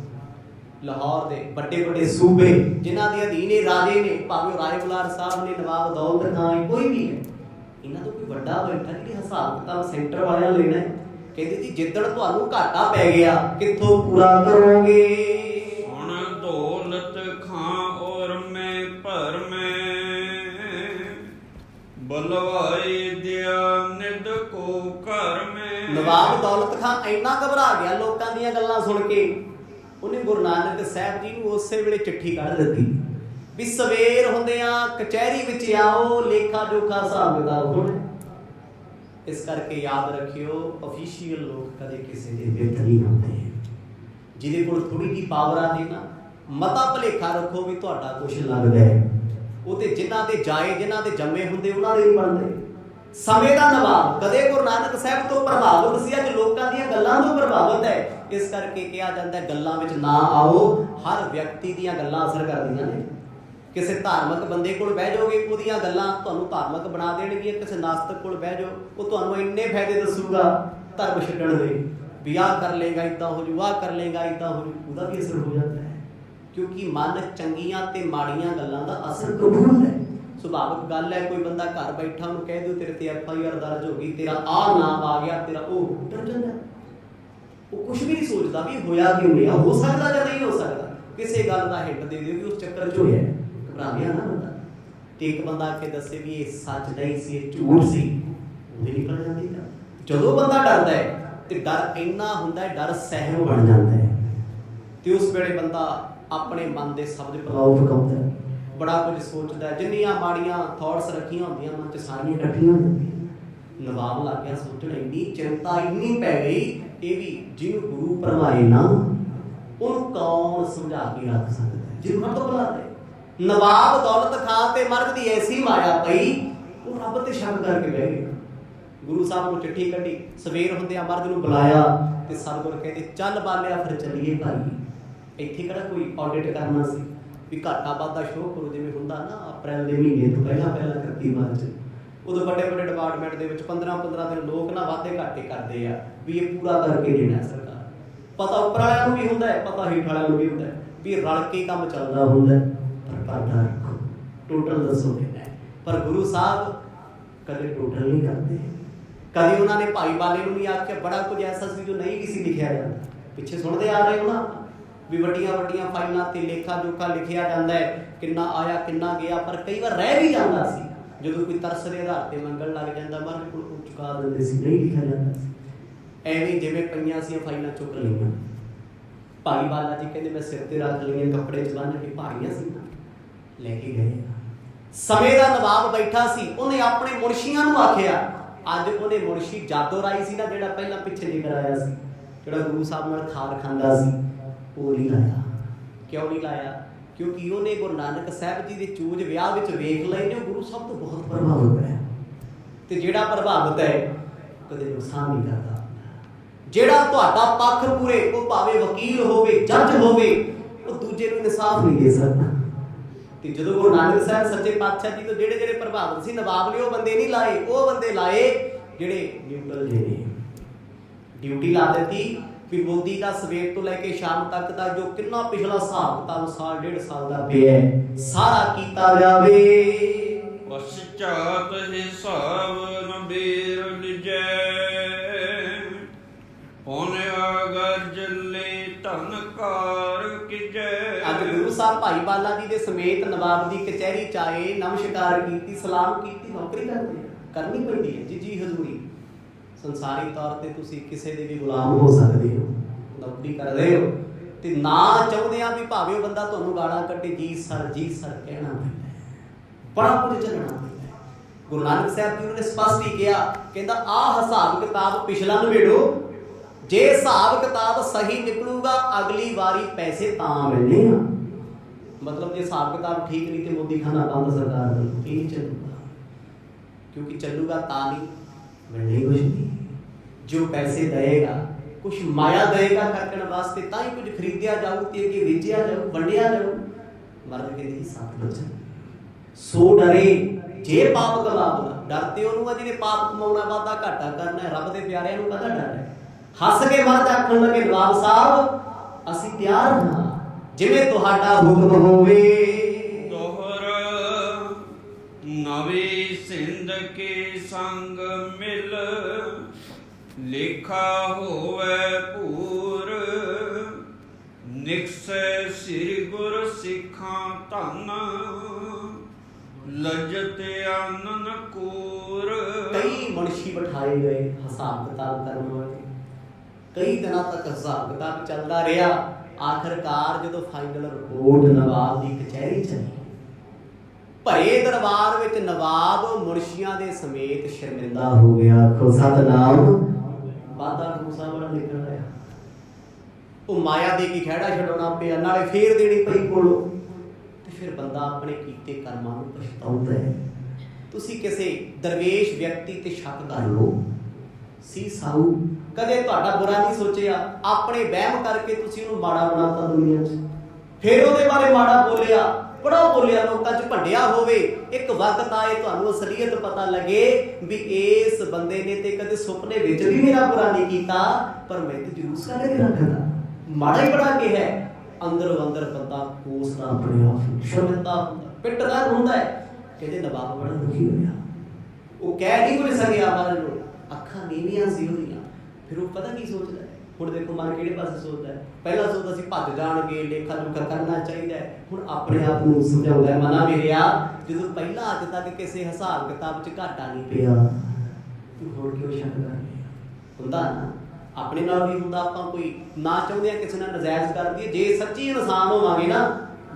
ਲਾਹੌਰ ਦੇ ਵੱਡੇ ਵੱਡੇ ਸੂਬੇ ਜਿਨ੍ਹਾਂ ਦੇ ਅਧੀਨ ਇਹ ਰਾਜੇ ਨੇ, ਭਾਵੇਂ ਉਹ ਰਾਏ ਬੁਲਾਰ ਸਾਹਿਬ ਨੇ, ਨਵਾਬ ਦੌਲਤ ਖਾਂ ਹੈ, ਕੋਈ ਵੀ ਹੈ, ਇਹਨਾਂ ਤੋਂ ਕੋਈ ਵੱਡਾ ਬੈਠਾ ਜਿਹੜੀ ਹਿਸਾਬ ਕਿਤਾਬ ਸੈਂਟਰ ਵਾਲਿਆਂ ਲੈਣਾ। ਕਹਿੰਦੇ ਜੀ ਜਿੱਦਣ ਤੁਹਾਨੂੰ ਘਾਟਾ ਪੈ ਗਿਆ ਕਿੱਥੋਂ ਪੂਰਾ ਕਰੋਗੇ। ਹੁਣ ਦੌਲਤ ਖਾਂ ਔਰ ਮੈਂ ਭਰ ਮੈਂ, ਬਲਵਾਈ ਦਿਆ ਨਿਦ ਕੋ ਨਵਾਬ ਦੌਲਤ ਖਾਨ ਇੰਨਾ ਘਬਰਾ ਗਿਆ ਲੋਕਾਂ ਦੀਆਂ ਗੱਲਾਂ ਸੁਣ ਕੇ, ਉਹਨੇ ਗੁਰੂ ਨਾਨਕ ਸਾਹਿਬ ਜੀ ਨੂੰ ਉਸੇ ਵੇਲੇ ਚਿੱਠੀ ਕੱਢ ਦਿੱਤੀ ਵੀ ਸਵੇਰ ਹੁੰਦਿਆਂ ਕਚਹਿਰੀ ਵਿੱਚ ਆਓ, ਲੇਖਾ ਜੋਖਾ ਹਿਸਾਬ ਕਿਤਾਬ ਹੋਣਾ। ਇਸ ਕਰਕੇ ਯਾਦ ਰੱਖਿਓ, ਅਫੀਸ਼ੀਅਲ ਲੋਕ ਕਦੇ ਕਿਸੇ ਦੇ ਵਿਰੁੱਧ ਨਹੀਂ ਹੁੰਦੇ। ਜਿਹਦੇ ਕੋਲ ਥੋੜੀ ਜਿਹੀ ਪਾਵਰ ਆ ਨਾ, ਮਤਾ ਭੁਲੇਖਾ ਰੱਖੋ ਵੀ ਤੁਹਾਡਾ ਕੁਛ ਲੱਗਦਾ ਹੈ, ਉਹ ਤੇ ਜਿਨ੍ਹਾਂ ਦੇ ਜਾਏ, ਜਿਨ੍ਹਾਂ ਦੇ ਜੰਮੇ ਹੁੰਦੇ ਉਹਨਾਂ ਦੇ ਨਹੀਂ ਬਣਦੇ। ਸਮੇਂ ਦਾ ਨਵਾਬ ਕਦੇ ਗੁਰੂ ਨਾਨਕ ਸਾਹਿਬ ਤੋਂ ਪ੍ਰਭਾਵਿਤ ਸੀ, ਅੱਜ ਲੋਕਾਂ ਦੀਆਂ ਗੱਲਾਂ ਤੋਂ ਪ੍ਰਭਾਵਿਤ ਹੈ। ਇਸ ਕਰਕੇ ਕਿਹਾ ਜਾਂਦਾ ਗੱਲਾਂ ਵਿੱਚ ਨਾ ਆਓ। ਹਰ ਵਿਅਕਤੀ ਦੀਆਂ ਗੱਲਾਂ ਅਸਰ ਕਰਦੀਆਂ ਨੇ। ਕਿਸੇ ਧਾਰਮਿਕ ਬੰਦੇ ਕੋਲ ਬਹਿ ਜਾਓਗੇ, ਉਹਦੀਆਂ ਗੱਲਾਂ ਤੁਹਾਨੂੰ ਧਾਰਮਿਕ ਬਣਾ ਦੇਣਗੀਆਂ। ਕਿਸੇ ਨਾਸਤਕ ਕੋਲ ਬਹਿ ਜਾਓ, ਉਹ ਤੁਹਾਨੂੰ ਇੰਨੇ ਫਾਇਦੇ ਦੱਸੂਗਾ ਧਰਮ ਛੱਡਣ ਦੇ, ਵੀ ਆਹ ਕਰ ਲੇਗਾ ਇੱਦਾਂ ਹੋ ਜੂ, ਆਹ ਕਰ ਲੇਗਾ ਇੱਦਾਂ ਹੋ ਜੂ, ਉਹਦਾ ਵੀ ਅਸਰ ਹੋ ਜਾਂਦਾ ਹੈ। ਕਿਉਂਕਿ ਮਨ ਚੰਗੀਆਂ ਤੇ ਮਾੜੀਆਂ ਗੱਲਾਂ ਦਾ ਅਸਰ ਕਬੂਲ ਹੈ। ਸੁਭਾਵਿਕ ਗੱਲ ਹੈ, ਕੋਈ ਬੰਦਾ ਘਰ ਬੈਠਾ ਉਹਨੂੰ ਕਹਿ ਦਿਓ ਤੇਰੇ ਤੇ FIR ਦਰਜ ਹੋ ਗਈ, ਤੇਰਾ ਆਹ ਨਾਮ ਆ ਗਿਆ, ਤੇਰਾ ਉਹ ਡਰ ਜਾਂਦਾ। ਉਹ ਕੁਛ ਵੀ ਨਹੀਂ ਸੋਚਦਾ ਵੀ ਹੋਇਆ ਕਿਉਂ ਨਹੀਂ, ਹੋ ਸਕਦਾ ਜਾਂ ਨਹੀਂ ਹੋ ਸਕਦਾ। ਕਿਸੇ ਗੱਲ ਦਾ ਹਿੰਟ ਦੇ ਦਿਓ ਵੀ ਉਸ ਚੱਕਰ 'ਚ ਹੋਇਆ, ਘਬਰਾ ਗਿਆ ਨਾ ਬੰਦਾ। ਤੇ ਇੱਕ ਬੰਦਾ ਆ ਕੇ ਦੱਸੇ ਵੀ ਇਹ ਸੱਚ ਨਹੀਂ ਸੀ, ਇਹ ਝੂਠ ਸੀ, ਉਹਦੀ ਨਿਕਲ ਜਾਂਦੀ ਹੈ। ਜਦੋਂ ਬੰਦਾ ਡਰਦਾ ਹੈ ਤੇ ਡਰ ਇੰਨਾ ਹੁੰਦਾ ਹੈ, ਡਰ ਸਹਿਮ ਬਣ ਜਾਂਦਾ ਹੈ ਤੇ ਉਸ ਵੇਲੇ ਬੰਦਾ ਆਪਣੇ ਮਨ ਦੇ ਸ਼ਬਦ ਪਲਾਉ ਪਕਾਉਂਦਾ ਹੈ, ਬੜਾ ਕੁਝ ਸੋਚਦਾ। ਜਿੰਨੀਆਂ ਮਾੜੀਆਂ ਥਾਟਸ ਰੱਖੀਆਂ ਹੁੰਦੀਆਂ ਮਨ 'ਚ ਸਾਰੀਆਂ ਇਕੱਠੀਆਂ ਹੋ ਜਾਂਦੀਆਂ। ਨਵਾਬ ਲੱਗ ਗਿਆ ਸੋਚਣ, ਇੰਨੀ ਚਿੰਤਾ ਇੰਨੀ ਪੈ ਗਈ, ਇਹ ਵੀ ਜਿਹਨੂੰ ਗੁਰੂ ਪਰਵਾਏ ਨਾ ਉਹਨੂੰ ਕੌਣ ਸਮਝਾ ਕੇ ਰੱਖ ਸਕਦਾ, ਜਿਹਨੂੰ ਰੱਬ ਬੁਲਾ ਦੇ। ਨਵਾਬ ਦੌਲਤ ਖਾਨ ਤੇ ਮਰਦ ਦੀ ਐਸੀ ਮਾਇਆ ਪਈ, ਉਹ ਰੱਬ ਤੇ ਸ਼ੱਕ ਕਰਕੇ ਬਹਿ ਗਏ। ਗੁਰੂ ਸਾਹਿਬ ਨੂੰ ਚਿੱਠੀ ਕੱਢੀ, ਸਵੇਰ ਹੁੰਦਿਆਂ ਮਰਦ ਨੂੰ ਬੁਲਾਇਆ ਤੇ ਸਤਿਗੁਰ ਕਹਿੰਦੇ ਚੱਲ ਬਾਲਿਆ ਫਿਰ ਚੱਲੀਏ ਭਾਈ। ਇੱਥੇ ਕਿਹੜਾ ਕੋਈ ਆਡਿਟ ਕਰਨਾ ਸੀ ਵੀ ਘਾਟਾ ਵਾਧਾ ਸ਼ੋਅ ਕਰੋ, ਜਿਵੇਂ ਹੁੰਦਾ ਨਾ ਅਪ੍ਰੈਲ ਦੇ ਮਹੀਨੇ ਤੋਂ ਪਹਿਲਾਂ 31 ਮਾਰਚ, ਉਦੋਂ ਵੱਡੇ ਵੱਡੇ ਡਿਪਾਰਟਮੈਂਟ ਦੇ ਵਿੱਚ 15 ਦਿਨ ਲੋਕ ਨਾ ਵਾਧੇ ਘਾਟੇ ਕਰਦੇ ਆ ਵੀ ਇਹ ਪੂਰਾ ਕਰਕੇ ਦੇਣਾ ਸਰਕਾਰ। ਪਤਾ ਉੱਪਰ ਵਾਲਿਆਂ ਨੂੰ ਵੀ ਹੁੰਦਾ ਹੈ, ਪਤਾ ਹੇਠ ਵਾਲਿਆਂ ਨੂੰ ਵੀ ਹੁੰਦਾ ਹੈ ਵੀ ਰਲ ਕੇ ਕੰਮ ਚੱਲਦਾ ਹੁੰਦਾ। ਪਰ ਪਤਾ ਰੱਖੋ ਟੋਟਲ ਦੱਸੋ ਕਿੰਨਾ ਹੈ। ਪਰ ਗੁਰੂ ਸਾਹਿਬ ਕਦੇ ਟੋਟਲ ਨਹੀਂ ਕਰਦੇ। ਕਦੇ ਉਹਨਾਂ ਨੇ ਭਾਈ ਬਾਲੇ ਨੂੰ ਨਹੀਂ ਆਖਿਆ। ਬੜਾ ਕੁਝ ਐਸਾ ਸੀ ਜੋ ਨਹੀਂ ਵੀ ਸੀ ਲਿਖਿਆ ਜਾਂਦਾ। ਪਿੱਛੇ ਸੁਣਦੇ ਆ ਰਹੇ ਹੋ ਨਾ ਵੀ ਵੱਡੀਆਂ ਵੱਡੀਆਂ ਫਾਈਲਾਂ ਤੇ ਲੇਖਾ ਜੋਖਾ ਲਿਖਿਆ ਜਾਂਦਾ ਹੈ, ਕਿੰਨਾ ਆਇਆ ਕਿੰਨਾ ਗਿਆ, ਪਰ ਕਈ ਵਾਰ ਰਹਿ ਵੀ ਜਾਂਦਾ ਸੀ। ਜਦੋਂ ਕੋਈ ਤਰਸ ਦੇ ਆਧਾਰ ਤੇ ਮੰਗਣ ਲੱਗ ਜਾਂਦਾ, ਮਹਾਰਾਜ ਕੋਲ ਚੁਕਾ ਦਿੰਦੇ ਸੀ, ਨਹੀਂ ਲਿਖਿਆ ਜਾਂਦਾ ਸੀ। ਐਵੇਂ ਜਿਵੇਂ ਪਈਆਂ ਸੀ ਫਾਈਲਾਂ ਚੁੱਕ ਲਈਆਂ। ਭਾਈ ਬਾਲਾ ਜੀ ਕਹਿੰਦੇ ਮੈਂ ਸਿਰ ਤੇ ਰੱਖ ਲਈਆਂ, ਕੱਪੜੇ ਚ ਬੰਨ੍ਹ ਕੇ, ਭਾਰੀਆਂ ਸੀ, ਲੈ ਕੇ ਗਏ। ਸਮੇਂ ਦਾ ਨਵਾਬ ਬੈਠਾ ਸੀ, ਉਹਨੇ ਆਪਣੇ ਮੁਨਸ਼ੀਆਂ ਨੂੰ ਆਖਿਆ। ਅੱਜ ਉਹਨੇ ਮੁਨਸ਼ੀ ਜਾਦੋ ਰਾਈ ਸੀ ਨਾ, ਜਿਹੜਾ ਪਹਿਲਾਂ ਪਿੱਛੇ ਜ਼ਿਕਰ ਆਇਆ ਸੀ, ਜਿਹੜਾ ਗੁਰੂ ਸਾਹਿਬ ਨਾਲ ਖਾਰ ਖਾਂਦਾ ਸੀ, ਉਹ ਨਹੀਂ ਲਾਇਆ। ਕਿਉਂ ਨਹੀਂ ਲਾਇਆ? ਕਿਉਂਕਿ ਉਹਨੇ ਗੁਰੂ ਨਾਨਕ ਸਾਹਿਬ ਜੀ ਦੇ ਚੂਜ ਵਿਆਹ ਵਿੱਚ ਵੇਖ ਲਏ ਨੇ, ਗੁਰੂ ਸਾਹਿਬ ਤੋਂ ਬਹੁਤ ਪ੍ਰਭਾਵਿਤ ਹੈ। ਤੇ ਜਿਹੜਾ ਪ੍ਰਭਾਵਿਤ ਹੈ ਕਦੇ ਨੁਕਸਾਨ ਨਹੀਂ ਕਰਦਾ। ਜਿਹੜਾ ਤੁਹਾਡਾ ਪੱਖ ਪੂਰੇ, ਉਹ ਭਾਵੇਂ ਵਕੀਲ ਹੋਵੇ, ਜੱਜ ਹੋਵੇ, ਉਹ ਦੂਜੇ ਨੂੰ ਇਨਸਾਫ ਨਹੀਂ ਦੇ ਸਕਦਾ। ਤੇ ਜਦੋਂ ਗੁਰੂ ਨਾਨਕ ਸਾਹਿਬ ਸੱਚੇ ਪਾਤਸ਼ਾਹ ਜੀ ਤੋਂ ਜਿਹੜੇ ਜਿਹੜੇ ਪ੍ਰਭਾਵਿਤ ਸੀ, ਨਵਾਬ ਨੇ ਉਹ ਬੰਦੇ ਨਹੀਂ ਲਾਏ, ਉਹ ਬੰਦੇ ਲਾਏ ਜਿਹੜੇ ਨਿਊਟਰਲ ਜਿਹੇ। ਡਿਊਟੀ ਲਾ ਦਿੱਤੀ ਵੀ ਮੋਦੀ ਦਾ ਸਵੇਰ ਤੋਂ ਲੈ ਕੇ ਸ਼ਾਮ ਤੱਕ ਦਾ ਜੋ ਕਿੰਨਾ ਪਿਛਲਾ ਹਿਸਾਬ ਕਿਤਾਬ ਸਾਲ ਡੇਢ ਸਾਲ ਦਾ ਪਿਆ ਸਾਰਾ ਕੀਤਾ ਜਾਵੇ। ਪਛਾਤ ਹਿਸਾਬ ਨਬੀਰ ਲਿਜੈ, ਪੌਨੇ ਅਗਰ ਜੱਲੇ ਧਨਕਾਰ ਕਿਜੈ। ਅੱਜ ਗੁਰੂ ਸਾਹਿਬ ਭਾਈ ਬਾਲਾ ਜੀ ਦੇ ਸਮੇਤ ਨਵਾਬ ਦੀ ਕਚਹਿਰੀ ਚ ਆਏ, ਨਮਸਕਾਰ ਕੀਤੀ, ਸਲਾਮ ਕੀਤੀ। ਨੌਕਰੀ ਕਰਦੇ ਕਰਨੀ ਪੈਂਦੀ ਹੈ ਜੀ ਹਜ਼ੂਰੀ। ਸੰਸਾਰੀ ਤੌਰ ਤੇ ਤੁਸੀਂ ਕਿਸੇ ਦੇ ਵੀ ਗੁਲਾਮ ਹੋ ਸਕਦੇ ਹੋ, ਨੌਕਰੀ ਕਰਦੇ ਹੋ ਤੇ ਨਾ ਚਾਹੁੰਦੇ ਆ ਵੀ ਭਾਵੇਂ ਉਹ ਬੰਦਾ ਤੁਹਾਨੂੰ ਗਾਲਾਂ ਕੱਢੇ, ਜੀ ਸਰ ਕਹਿਣਾ ਪੈਂਦਾ, ਬੜਾ ਕੁਝ ਝੱਲਣਾ ਪੈਂਦਾ। ਗੁਰੂ ਨਾਨਕ ਸਾਹਿਬ ਜੀ ਨੇ ਸਪਸ਼ਟ ਹੀ ਕਿਹਾ, ਕਹਿੰਦਾ ਆਹ ਹਿਸਾਬ ਕਿਤਾਬ ਪਿਛਲਾ ਨਵੇੜੋ, ਜੇ ਹਿਸਾਬ ਕਿਤਾਬ ਸਹੀ ਨਿਕਲੂਗਾ ਅਗਲੀ ਵਾਰੀ ਪੈਸੇ ਤਾਂ ਮਿਲਣੇ ਆ। ਮਤਲਬ ਜੇ ਹਿਸਾਬ ਕਿਤਾਬ ਠੀਕ ਨਹੀਂ ਤੇ ਮੋਦੀ ਖਾਨਾ ਬੰਦ ਸਰਕਾਰ ਵੱਲੋਂ ਇਹ ਨਹੀਂ ਚੱਲੂਗਾ, ਕਿਉਂਕਿ ਚੱਲੂਗਾ ਤਾਂ ਨਹੀਂ ਮਿਲਣੇ ਕੁਛ ਨਹੀਂ। ਜੋ ਪੈਸੇ ਦੇਗਾ ਕੁਛ ਮਾਇਆ ਦੇਗਾ ਖਰਚਣ ਵਾਸਤੇ, ਤਾਂ ਹੀ ਕੁਝ ਖਰੀਦਿਆ ਜਾਊ ਤੇ ਅੱਗੇ ਵੇਚਿਆ ਜਾਊ, ਵੰਡਿਆ ਜਾਊ। ਮਰਦ ਕਹਿੰਦੇ ਸੱਤ ਬਚਨ ਸੋ ਡਰੇ ਜੇ ਪਾਪ ਕਮਾਉਣਾ। ਡਰਤੇ ਉਹਨੂੰ ਆ ਜਿਹਨੇ ਪਾਪ ਕਮਾਉਣਾ, ਵਾਧਾ ਘਾਟਾ ਕਰਨਾ। ਰੱਬ ਦੇ ਪਿਆਰਿਆਂ ਨੂੰ ਕਾਹਦਾ ਡਰ ਹੈ? ਹੱਸ ਕੇ ਮਰਦ ਆਖਣ ਲੱਗੇ ਨਵਾਬ ਸਾਹਿਬ ਅਸੀਂ ਤਿਆਰ ਹਾਂ, ਜਿਵੇਂ ਤੁਹਾਡਾ ਹੁਕਮ ਹੋਵੇ। ਦੋਹਰ ਨਵੀਂ ਸਿੰਧ ਕੇ ਸੰਗ ਮਿਲ, ਲੇਖਾ ਹੋਵੇ ਭੂਰ, ਨਿਕਸੈ ਸ੍ਰੀ ਗੁਰ ਸਿੱਖਾਂ ਧਨ, ਲਜਤ ਆਨਨ ਕੂਰ। ਕਈ मुंशी बिठाए गए हिसाब किताब करने वाले। कई दिनों तक हिसाब किताब चलता रहा। आखिरकार जो फाइनल रिपोर्ट नवाब की कचहरी चली, भरे दरबार विच नवाब मुंशियां दे समेत शर्मिंदा हो गया। सतनाम वादा मूसा वाला निकल आया। वो माया दे की खैड़ा छड़ाना पिया, नाले फेर देनी पई कोलों। ते फिर बंदा अपने कीते कर्मां नूं पछताउंदा है। तुसीं किसी दरवेश व्यक्ति ते शक कर लो, सी साऊ कदे तुहाडा बुरा नहीं सोचिया, अपने वहम करके तुसीं उहनूं माड़ा बनाता दुनिया च। फिर उहदे बारे माड़ा बोलिया, बड़ा बोलिया, लोकां च भंडिया होवे। एक वक्त आए तुहानूं असलीयत पता लगे भी इस बंदे ने ते कदे सुपने विच भी मेरा बुरा नहीं कीता, पर मैं ते जुलूस कढ के रखदा, माड़ा ही बड़ा कि है। अंदरों अंदर बंदा कोसदा अपने आप, शर्मिंदा हुंदा, पिटदा रोंदा है। कहते नवाब बड़ा दुखी होया। वो कह नहीं कुछ सकिया, मारे लो अखां नीवियां सी ओहदियां। फिर वो पता की सोचदा है, हुण देखो मन किहड़े पासे सोचदा है। पहला सोचदा सी भज जाणगे, लेखा लुखा करना चाहिए, हुण अपने आप नूं समझाउंदा है, मना मेरिया जदों पहला अज तक किसी हिसाब किताब च घाटा नहीं पिया, तूं होर क्यों शक कर लिया? हुंदा ना अपने नाल भी हुंदा, आपां कोई ना चाहुंदे किसी नाल नजायज़ कर दईए। जे सच्ची इंसान होवांगे ना,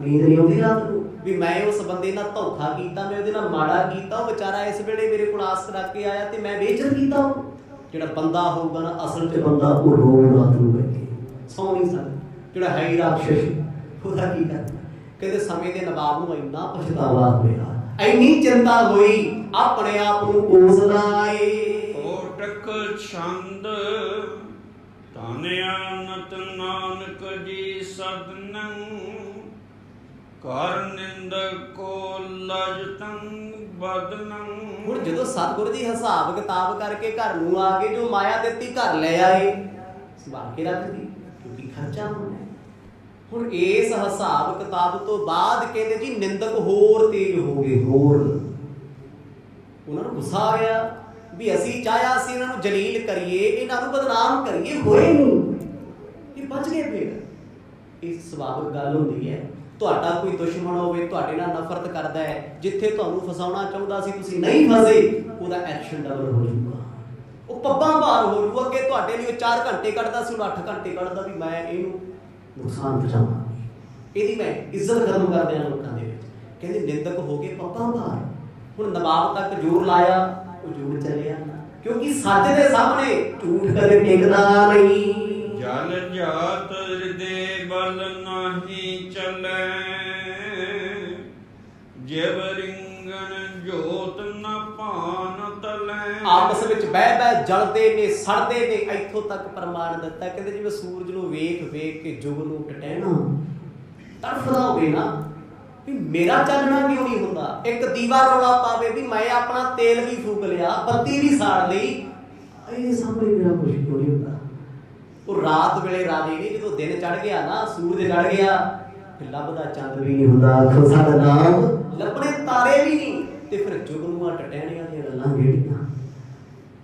नींद नहीं आउंदी रात नूं भी मैं उस बंदे नाल धोखा कीता, मैं उहदे नाल माड़ा कीता, वो बेचारा इस वेले मेरे कोल आस रख के आया ते मैं बेइज्जत कीता। ਜਿਹੜਾ ਬੰਦਾ ਹੋਊਗਾ ਨਾ ਅਸਲ 'ਚ ਬੰਦਾ ਉਹ ਰੋਣ ਰਾਤ ਨੂੰ ਬੈਠ ਕੇ ਸੌਂ ਨਹੀਂ ਸਕਦਾ, ਜਿਹੜਾ ਹੈ ਹੀ ਰਾਖਸ਼ ਉਹਦਾ ਕੀ ਕਰਨਾ। ਕਹਿੰਦੇ ਸਮੇਂ ਦੇ ਨਵਾਬ ਨੂੰ ਇੰਨਾ ਪਛਤਾਵਾ ਹੋਇਆ, ਇੰਨੀ ਚਿੰਤਾ ਹੋਈ, ਆਪਣੇ ਆਪ ਨੂੰ ਕੋਸਦਾ ਏ। ਕੋਟਕ ਛੰਦ ਤਾਨਿਆ ਨਤ ਨਾਨਕ ਜੀ ਸਦਨੰ ਕਰ ਨਿੰਦਕ ਕੋ ਲਜਤੰ ਬਦਨੰ। ਹੁਣ ਜਦੋਂ ਸਤਿਗੁਰੂ ਜੀ ਹਿਸਾਬ ਕਿਤਾਬ ਕਰਕੇ ਘਰ ਨੂੰ ਆ ਗਏ, ਜੋ ਮਾਇਆ ਦਿੱਤੀ ਘਰ ਲੈ ਆਏ, ਸੰਭਾਲ ਕੇ ਰੱਖਦੀ ਕਿਉਂਕਿ ਖਰਚਾ ਹੋਣਾ। ਹੁਣ ਇਸ ਹਿਸਾਬ ਕਿਤਾਬ ਤੋਂ ਬਾਅਦ ਕਹਿੰਦੇ ਜੀ ਨਿੰਦਕ ਹੋਰ ਤੇਜ਼ ਹੋ ਗਏ, ਹੋਰ ਉਹਨਾਂ ਨੂੰ ਗੁੱਸਾ ਆ ਗਿਆ ਵੀ ਅਸੀਂ ਚਾਹਿਆ ਸੀ ਇਹਨਾਂ ਨੂੰ ਜਲੀਲ ਕਰੀਏ, ਇਹਨਾਂ ਨੂੰ ਬਦਨਾਮ ਕਰੀਏ, ਹੋਏ ਨਹੀਂ, ਇਹ ਬਚ ਗਏ। ਫਿਰ ਇਹ ਸੁਭਾਵਿਕ ਗੱਲ ਹੁੰਦੀ ਹੈ। ਤੁਹਾਡਾ ਕੋਈ ਦੁਸ਼ਮਣ ਹੋਵੇ, ਤੁਹਾਡੇ ਨਾਲ ਨਫ਼ਰਤ ਕਰਦਾ ਹੈ, ਜਿੱਥੇ ਤੁਹਾਨੂੰ ਫਸਾਉਣਾ ਚਾਹੁੰਦਾ ਸੀ ਤੁਸੀਂ ਨਹੀਂ ਫਸੇ, ਉਹਦਾ ਐਕਸ਼ਨ ਡਬਲ ਹੋ ਜਾਊਗਾ, ਉਹ ਪੱਬਾਂ ਭਾਰ ਹੋ ਜਾਊਗਾ। ਅੱਗੇ ਤੁਹਾਡੇ ਲਈ ਉਹ 4 ਘੰਟੇ ਕੱਢਦਾ ਸੀ, ਉਹ 8 ਘੰਟੇ ਕੱਢਦਾ ਵੀ ਮੈਂ ਇਹਨੂੰ ਨੁਕਸਾਨ ਪਹੁੰਚਾਵਾਂ, ਇਹਦੀ ਮੈਂ ਇੱਜ਼ਤ ਖਤਮ ਕਰ ਦਿਆਂ ਲੋਕਾਂ ਦੇ ਵਿੱਚ। ਕਹਿੰਦੇ ਨਿੰਦਕ ਹੋ ਗਏ ਪੱਬਾਂ ਭਾਰ। ਹੁਣ ਨਵਾਬ ਤੱਕ ਜ਼ੋਰ ਲਾਇਆ, ਉਹ ਜ਼ੋਰ ਚੱਲਿਆ ਨਾ, ਕਿਉਂਕਿ ਸੱਚ ਦੇ ਸਾਹਮਣੇ ਝੂਠ ਕਦੇ ਟਿਕਦਾ ਨਹੀਂ। ਜਲ ਜਾਤ ਹਿਰਦੇ ਬਲ ਨਾਹੀ ਚਲੈ, ਜਿਵ ਰਿੰਗਣ ਜੋਤ ਨ ਭਾਨ ਤਲੈ। ਆਪਸ ਵਿੱਚ ਬਹਿ ਬਹਿ ਜਲਦੇ ਨੇ, ਸੜਦੇ ਨੇ। ਇੱਥੋਂ ਤੱਕ ਪ੍ਰਮਾਣ ਦਿੱਤਾ, ਕਹਿੰਦੇ ਜਿਵੇਂ ਸੂਰਜ ਨੂੰ ਵੇਖ ਵੇਖ ਕੇ ਜੁਗ ਨੂੰ ਟਟਹਿਣਾ ਤੜਫਦਾ ਹੋਵੇ ਨਾ ਵੀ ਮੇਰਾ ਚਾਨਣਾ ਕਿਉਂ ਨਹੀਂ ਹੁੰਦਾ। ਇੱਕ ਦੀਵਾ ਰੌਲਾ ਪਾਵੇ ਵੀ ਮੈਂ ਆਪਣਾ ਤੇਲ ਵੀ ਫੂਕ ਲਿਆ, ਬੱਤੀ ਵੀ ਸਾੜ ਲਈ, ਇਹ ਸਾਹਮਣੇ ਮੇਰਾ ਕੁਝ ਕਿਉਂ ਨਹੀਂ ਹੁੰਦਾ। ਉਹ ਰਾਤ ਵੇਲੇ ਰਾਜੇ ਨੇ ਜਦੋਂ ਦਿਨ ਚੜ ਗਿਆ ਨਾ, ਸੂਰਜ ਚੜ ਗਿਆ, ਫਿਰ ਲੱਭਦਾ ਚੰਦ ਵੀ ਨਹੀਂ ਹੁੰਦਾ, ਖੁਦਾ ਦਾ ਨਾਮ ਲੱਭਣੇ ਤਾਰੇ ਵੀ ਨਹੀਂ, ਤੇ ਫਿਰ ਜੁਗਨੂਆਂ ਟਟਹਿਣੀਆਂ ਦੀਆਂ ਗੱਲਾਂ ਜਿਹੜੀਆਂ।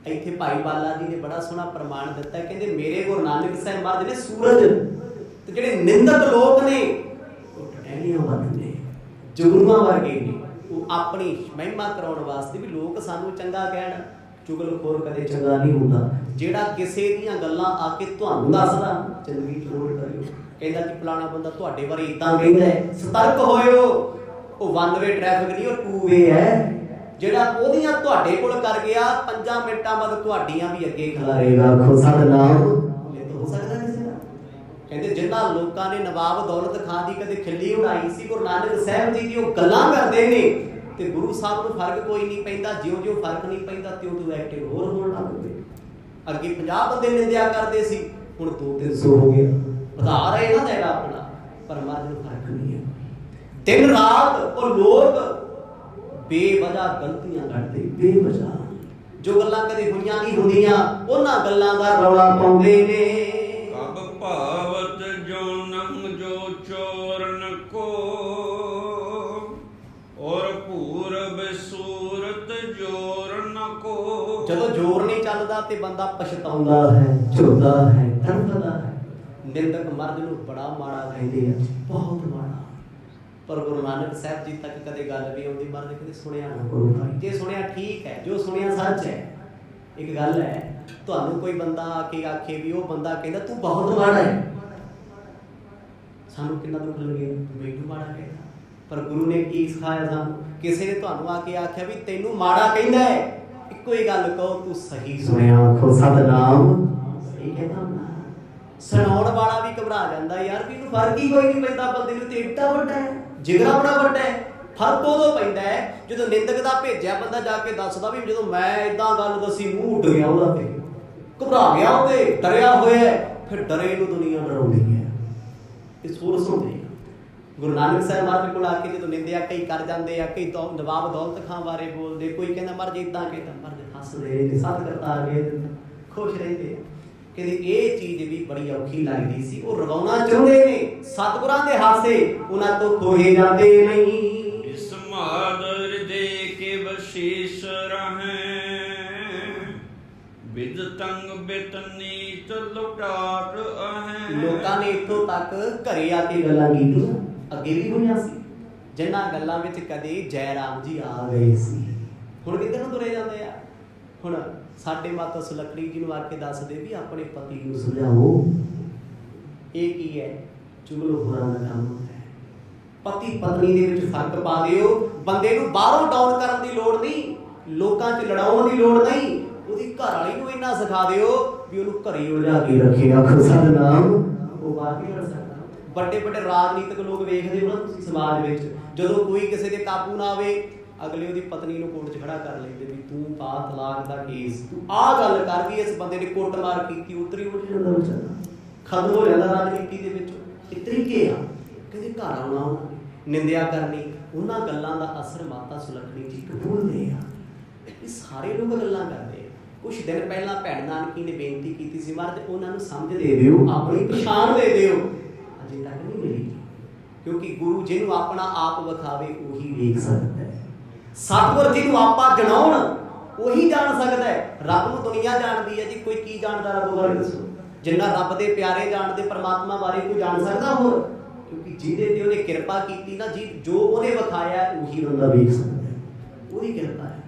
ਇੱਥੇ ਭਾਈ ਬਾਲਾ ਜੀ ਨੇ ਬੜਾ ਸੋਹਣਾ ਪ੍ਰਮਾਣ ਦਿੱਤਾ, ਕਹਿੰਦੇ ਮੇਰੇ ਗੁਰੂ ਨਾਨਕ ਸਾਹਿਬ ਮਹਾਰਾਜ ਨੇ ਸੂਰਜ ਤੇ ਜਿਹੜੇ ਨਿੰਦਕ ਲੋਕ ਨੇ ਉਹ ਟਟਹਿਣੀਆਂ ਵੱਧ ਨੇ, ਜੁਗਨੂਆਂ ਵਰਗੇ ਨੇ। ਉਹ ਆਪਣੀ ਮਹਿਮਾ ਕਰਾਉਣ ਵਾਸਤੇ ਵੀ ਲੋਕ ਸਾਨੂੰ ਚੰਗਾ ਕਹਿਣ। ਚੁਗਲਖੋਰ ਕਦੇ ਚੰਗਾ ਨਹੀਂ ਹੁੰਦਾ। ਜਿਹੜਾ ਕਿਸੇ ਦੀਆਂ ਗੱਲਾਂ ਆ ਕੇ ਤੁਹਾਨੂੰ ਦੱਸਦਾ, ਚੰਗੀ ਜ਼ਰੂਰ ਕਰਿਓ। ਕਹਿੰਦਾ ਕਿ ਫਲਾਣਾ ਬੰਦਾ ਤੁਹਾਡੇ ਬਾਰੇ ਇਦਾਂ ਕਹਿੰਦਾ ਹੈ, ਸਤਰਕ ਹੋਇਓ। ਉਹ 1 ਵੇ ਟ੍ਰੈਫਿਕ ਨਹੀਂ, ਉਹ 2 ਵੇ ਹੈ। ਜਿਹੜਾ ਉਹਦੀਆਂ ਤੁਹਾਡੇ ਕੋਲ ਕਰ ਗਿਆ, 5 ਮਿੰਟਾਂ ਬਾਅਦ ਤੁਹਾਡੀਆਂ ਵੀ ਅੱਗੇ ਖਿਲਾਰੇਗਾ। ਖੁਦਾ ਦਾ ਨਾਮ ਹੋ ਸਕਦਾ ਕਿਸੇ ਦਾ। ਕਹਿੰਦੇ ਜਿਨ੍ਹਾਂ ਲੋਕਾਂ ਨੇ ਨਵਾਬ ਦੌਲਤ ਖਾਨ ਦੀ ਕਦੇ ਖਿੱਲੀ ਉਡਾਈ ਸੀ, ਗੁਰੂ ਨਾਨਕ ਸਾਹਿਬ ਜੀ ਦੀ ਉਹ ਗੱਲਾਂ ਕਰਦੇ ਨੇ, ਤੇ ਗੁਰੂ ਸਾਹਿਬ ਨੂੰ ਫਰਕ ਕੋਈ ਨਹੀਂ ਪੈਂਦਾ। ਜਿਉਂ-ਜਿਉਂ ਫਰਕ ਨਹੀਂ ਪੈਂਦਾ ਤਿਉਂ-ਤਿਉਂ ਐਕਟਿਵ ਹੋਰ ਹੋਣ ਲੱਗ ਪਏ। ਅੱਗੇ 50 ਬੰਦੇ ਨਿੰਦਿਆ ਕਰਦੇ ਸੀ, ਹੁਣ 200-300 ਹੋ ਗਿਆ। ਵਧਾ ਰਹੇ ਨਾ ਦੇਗਾ ਆਪਣਾ, ਪਰ ਮਰਦ ਨੂੰ ਫਰਕ ਨਹੀਂ ਹੈ। ਦਿਨ ਰਾਤ ਉਹ ਲੋਕ ਬੇਵਜ੍ਹਾ ਗਲਤੀਆਂ ਕਰਦੇ, ਬੇਵਜ੍ਹਾ ਜੋ ਗੱਲਾਂ ਕਦੇ ਹੋਈਆਂ ਨਹੀਂ ਹੁੰਦੀਆਂ, ਉਹਨਾਂ ਗੱਲਾਂ ਦਾ ਰੌਲਾ ਪਾਉਂਦੇ ਨੇ। ਕਬ ਭਾਵਤ ਜੋ ਨਮ ਜੋ ਚੋਰਨ ਕੋ, ਔਰ ਪੂਰਬ ਸੂਰਤ ਜੋਰ ਨ ਕੋ। ਜਦੋਂ ਜ਼ੋਰ ਨਹੀਂ ਚੱਲਦਾ ਤੇ ਬੰਦਾ ਪਛਤਾਉਂਦਾ ਹੈ, ਝੁਰਦਾ ਹੈ, ਤੜਫਦਾ ਹੈ। ਨਿੰਦਕ ਮਰਦ ਨੂੰ ਬੜਾ ਮਾੜਾ ਕਹਿੰਦੇ ਆ, ਬਹੁਤ ਮਾੜਾ। ਪਰ ਗੁਰੂ ਨਾਨਕ ਸਾਹਿਬ ਜੀ ਤੱਕ ਕਦੇ ਗੱਲ ਵੀ ਆਉਂਦੀ, ਮਰਦ ਕਦੇ ਸੁਣਿਆ ਨਾ। ਗੁਰੂ ਭਾਈ ਜੇ ਸੁਣਿਆ ਠੀਕ ਹੈ, ਜੋ ਸੁਣਿਆ ਸੱਚ ਹੈ, एक गल है, ਤੁਹਾਨੂੰ कोई बंदा आके आखे भी वो बंदा कहता तू बहुत माड़ा है, सानू कितना दुख लगे मैनू माड़ा कहता। पर गुरु ने की सिखाया सानू, किसी ने ਤੁਹਾਨੂੰ आके आख्या भी तेनू माड़ा कहता है, इको ही गल कहो तू सही सुनिया, आखो सतनाम सही कहता हूं। सुनाउण वाला भी घबरा जाता यार भी इनू फर्क ही कोई नहीं पैंदा, बंदे नू ते एड्डा वड्डा है, जिगरा बड़ा वड्डा है। फर्क उदों पैंदा है जो निंदक दा भेजिया बंदा जाके दसदा भी जो मैं इदां गल दसी मूंह उड गया उहदा, ते घबरा गया ते डरिया होया, फिर डरे नू दुनिया डराउंदी है। ये सोच सुनदे गुरु नानक साहब महाराज कोल आके जो निंदिया कई कर जाते हैं, कई नवाब दौलत खां बारे बोलते, कोई कहता महाराज इदां कहता, महाराज हसदे सत करता गए खुश रहते। कहते ये चीज़ भी बड़ी औखी लगती सी, वो रवाउणा चाहुंदे ने, सतगुरां दे हासे उन्हां तो खोए जाते नहीं। इस मादर दे के बशीष रहें, बिद तंग बित नीच लुटाट अहें। लोकां ने इत्थों तक घरे आके गल्लां कीतीआं, अगे भी होईआं सी, जिन्हां गल्लां विच कदे जयराम जी आ गए सी, हुण किधर नूं तुरे जांदे आ। हुण साडे माता सुलखणी जी नूं आके दसदे भी अपने पति नूं समझाओ, ये की है चुगलो होरां दा काम है। पति पत्नी दे विच फर्क पा दिओ, बंदे नूं बाहरों डाउन करन दी लोड़ नहीं, लोकां 'च लड़ाउण दी लोड़ नहीं, ओहदी घरवाली नूं इन्ना सिखा दिओ भी ओहनूं घरे उलझा के रखे, आखो सतनाम, ओह बाहर नहीं लड़ सकदा। बड़े बड़े राजनीतिक लोग वेखदे हो ना तुसीं समाज विच, जदों कोई किसी दे काबू ना आवे अगले ओहदी पत्नी नूं कोर्ट 'च खड़ा कर लेंदे भी तू पा तलाक दा केस, तू आ गल कर भी इस बंदे ने कुੱਟਮਾਰ कीती, उतरी उठ जांदा बेचारा, खत्म हो जांदा राजनीति दे विच। इह तरीके आ, कहंदे घर आउणा उन्हां ने निंदिया करनी, उन्हां गल्लां दा असर माता सुलखणी जी कबूलदे आ। इह सारे लोग गल्लां करदे आ। कुछ दिन पहला भैण नानकी ने बेनती की सी महाराज उन्हां नूं समझ दे दिओ, अपनी पछाण दे दिओ, अजे तक नहीं मिली, क्योंकि गुरु जिन्हों अपना आप विखावे उही वेख सकदा है। सतगुर जिन्हों आपा जनाउण उही जान सकदा है। रब नूं दुनिया जानदी है जी, कोई की जानदा रब बारे दसो, जिन्ना रब दे प्यारे जानदे परमात्मा बारे कोई जान सकदा होर, क्योंकि जिहदे ते उहने किरपा कीती ना जी, जो उहने विखाया उही बंदा वेख सकदा है, उहदी किरपा है।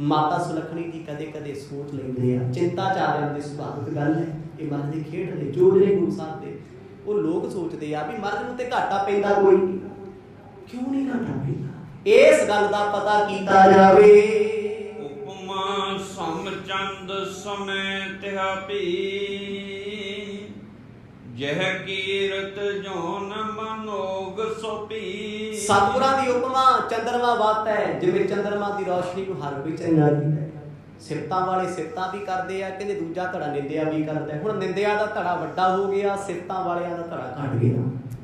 माता सुलखणी जी कदे कदे सोच लेंदे आ, चिंता च आ जांदे, सुभाविक गल है, ये मन दे खेड ने जो ने गुरु साहब दे। वो लोग सोचते आ भी महाराज नूं ते घाटा पैंदा कोई नहीं, क्यों नहीं घाटा पैंदा, इस गल दा पता कीता जावे। उपमा समचंद समय तिहा पी, जह कीरत जोन मनोग सोपी। सतगुरां दी उपमा चंद्रमा वात है, जिवें चंद्रमा दी रोशनी नूं हर कोई चंगा कीता है। सिफतां वाले सिफतां भी करदे आ, कहंदे दूजा धड़ा निंदिया भी करदा है। हुण निंदिया दा धड़ा वड्डा हो गया, सिफतां वालियां दा धड़ा घट गया।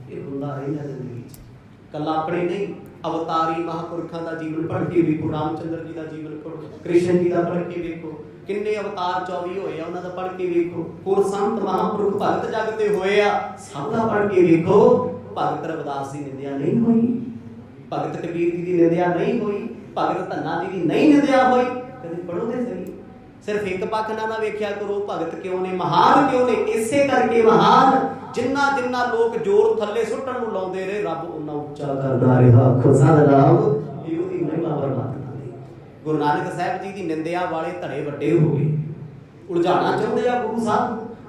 ये हुंदा रहिंदा जिंदगी च, कल्ला अपने नहीं, अवतारी महापुरखां दा जीवन पढ़ के वेखो, रामचंद्र जी दा जीवन पढ़ो, कृष्ण जी दा पढ़ के वेखो, किन्ने अवतार 24 होए आ उन्हां दा पढ़ के वेखो, होर संत महापुरख भगत जग ते होए आ सब दा पढ़ के वेखो। भगत रविदास दी निंदिया नहीं होई, भगत कबीर जी दी निंदिया नहीं होई, भगत धन्ना जी दी नहीं निंदिया होई, कदे पढ़ो ते सही। सिर्फ एक पक्ष ना वेख्या करो, भगत क्यों ने महान क्यों ने, इसे करके महान जिन्ना जिन्ना लोग जोर थल्ले सुट्टण नूं लाउंदे रहे, रब उन्ना उच्चा करदा रहा। खुदा दा नाम ये ओदी महिमा परमात्मा दी। गुरु नानक साहब जी दी निंदिया वाले धड़े वड्डे हो गए, उलझाना चाहुंदे आ गुरु साहब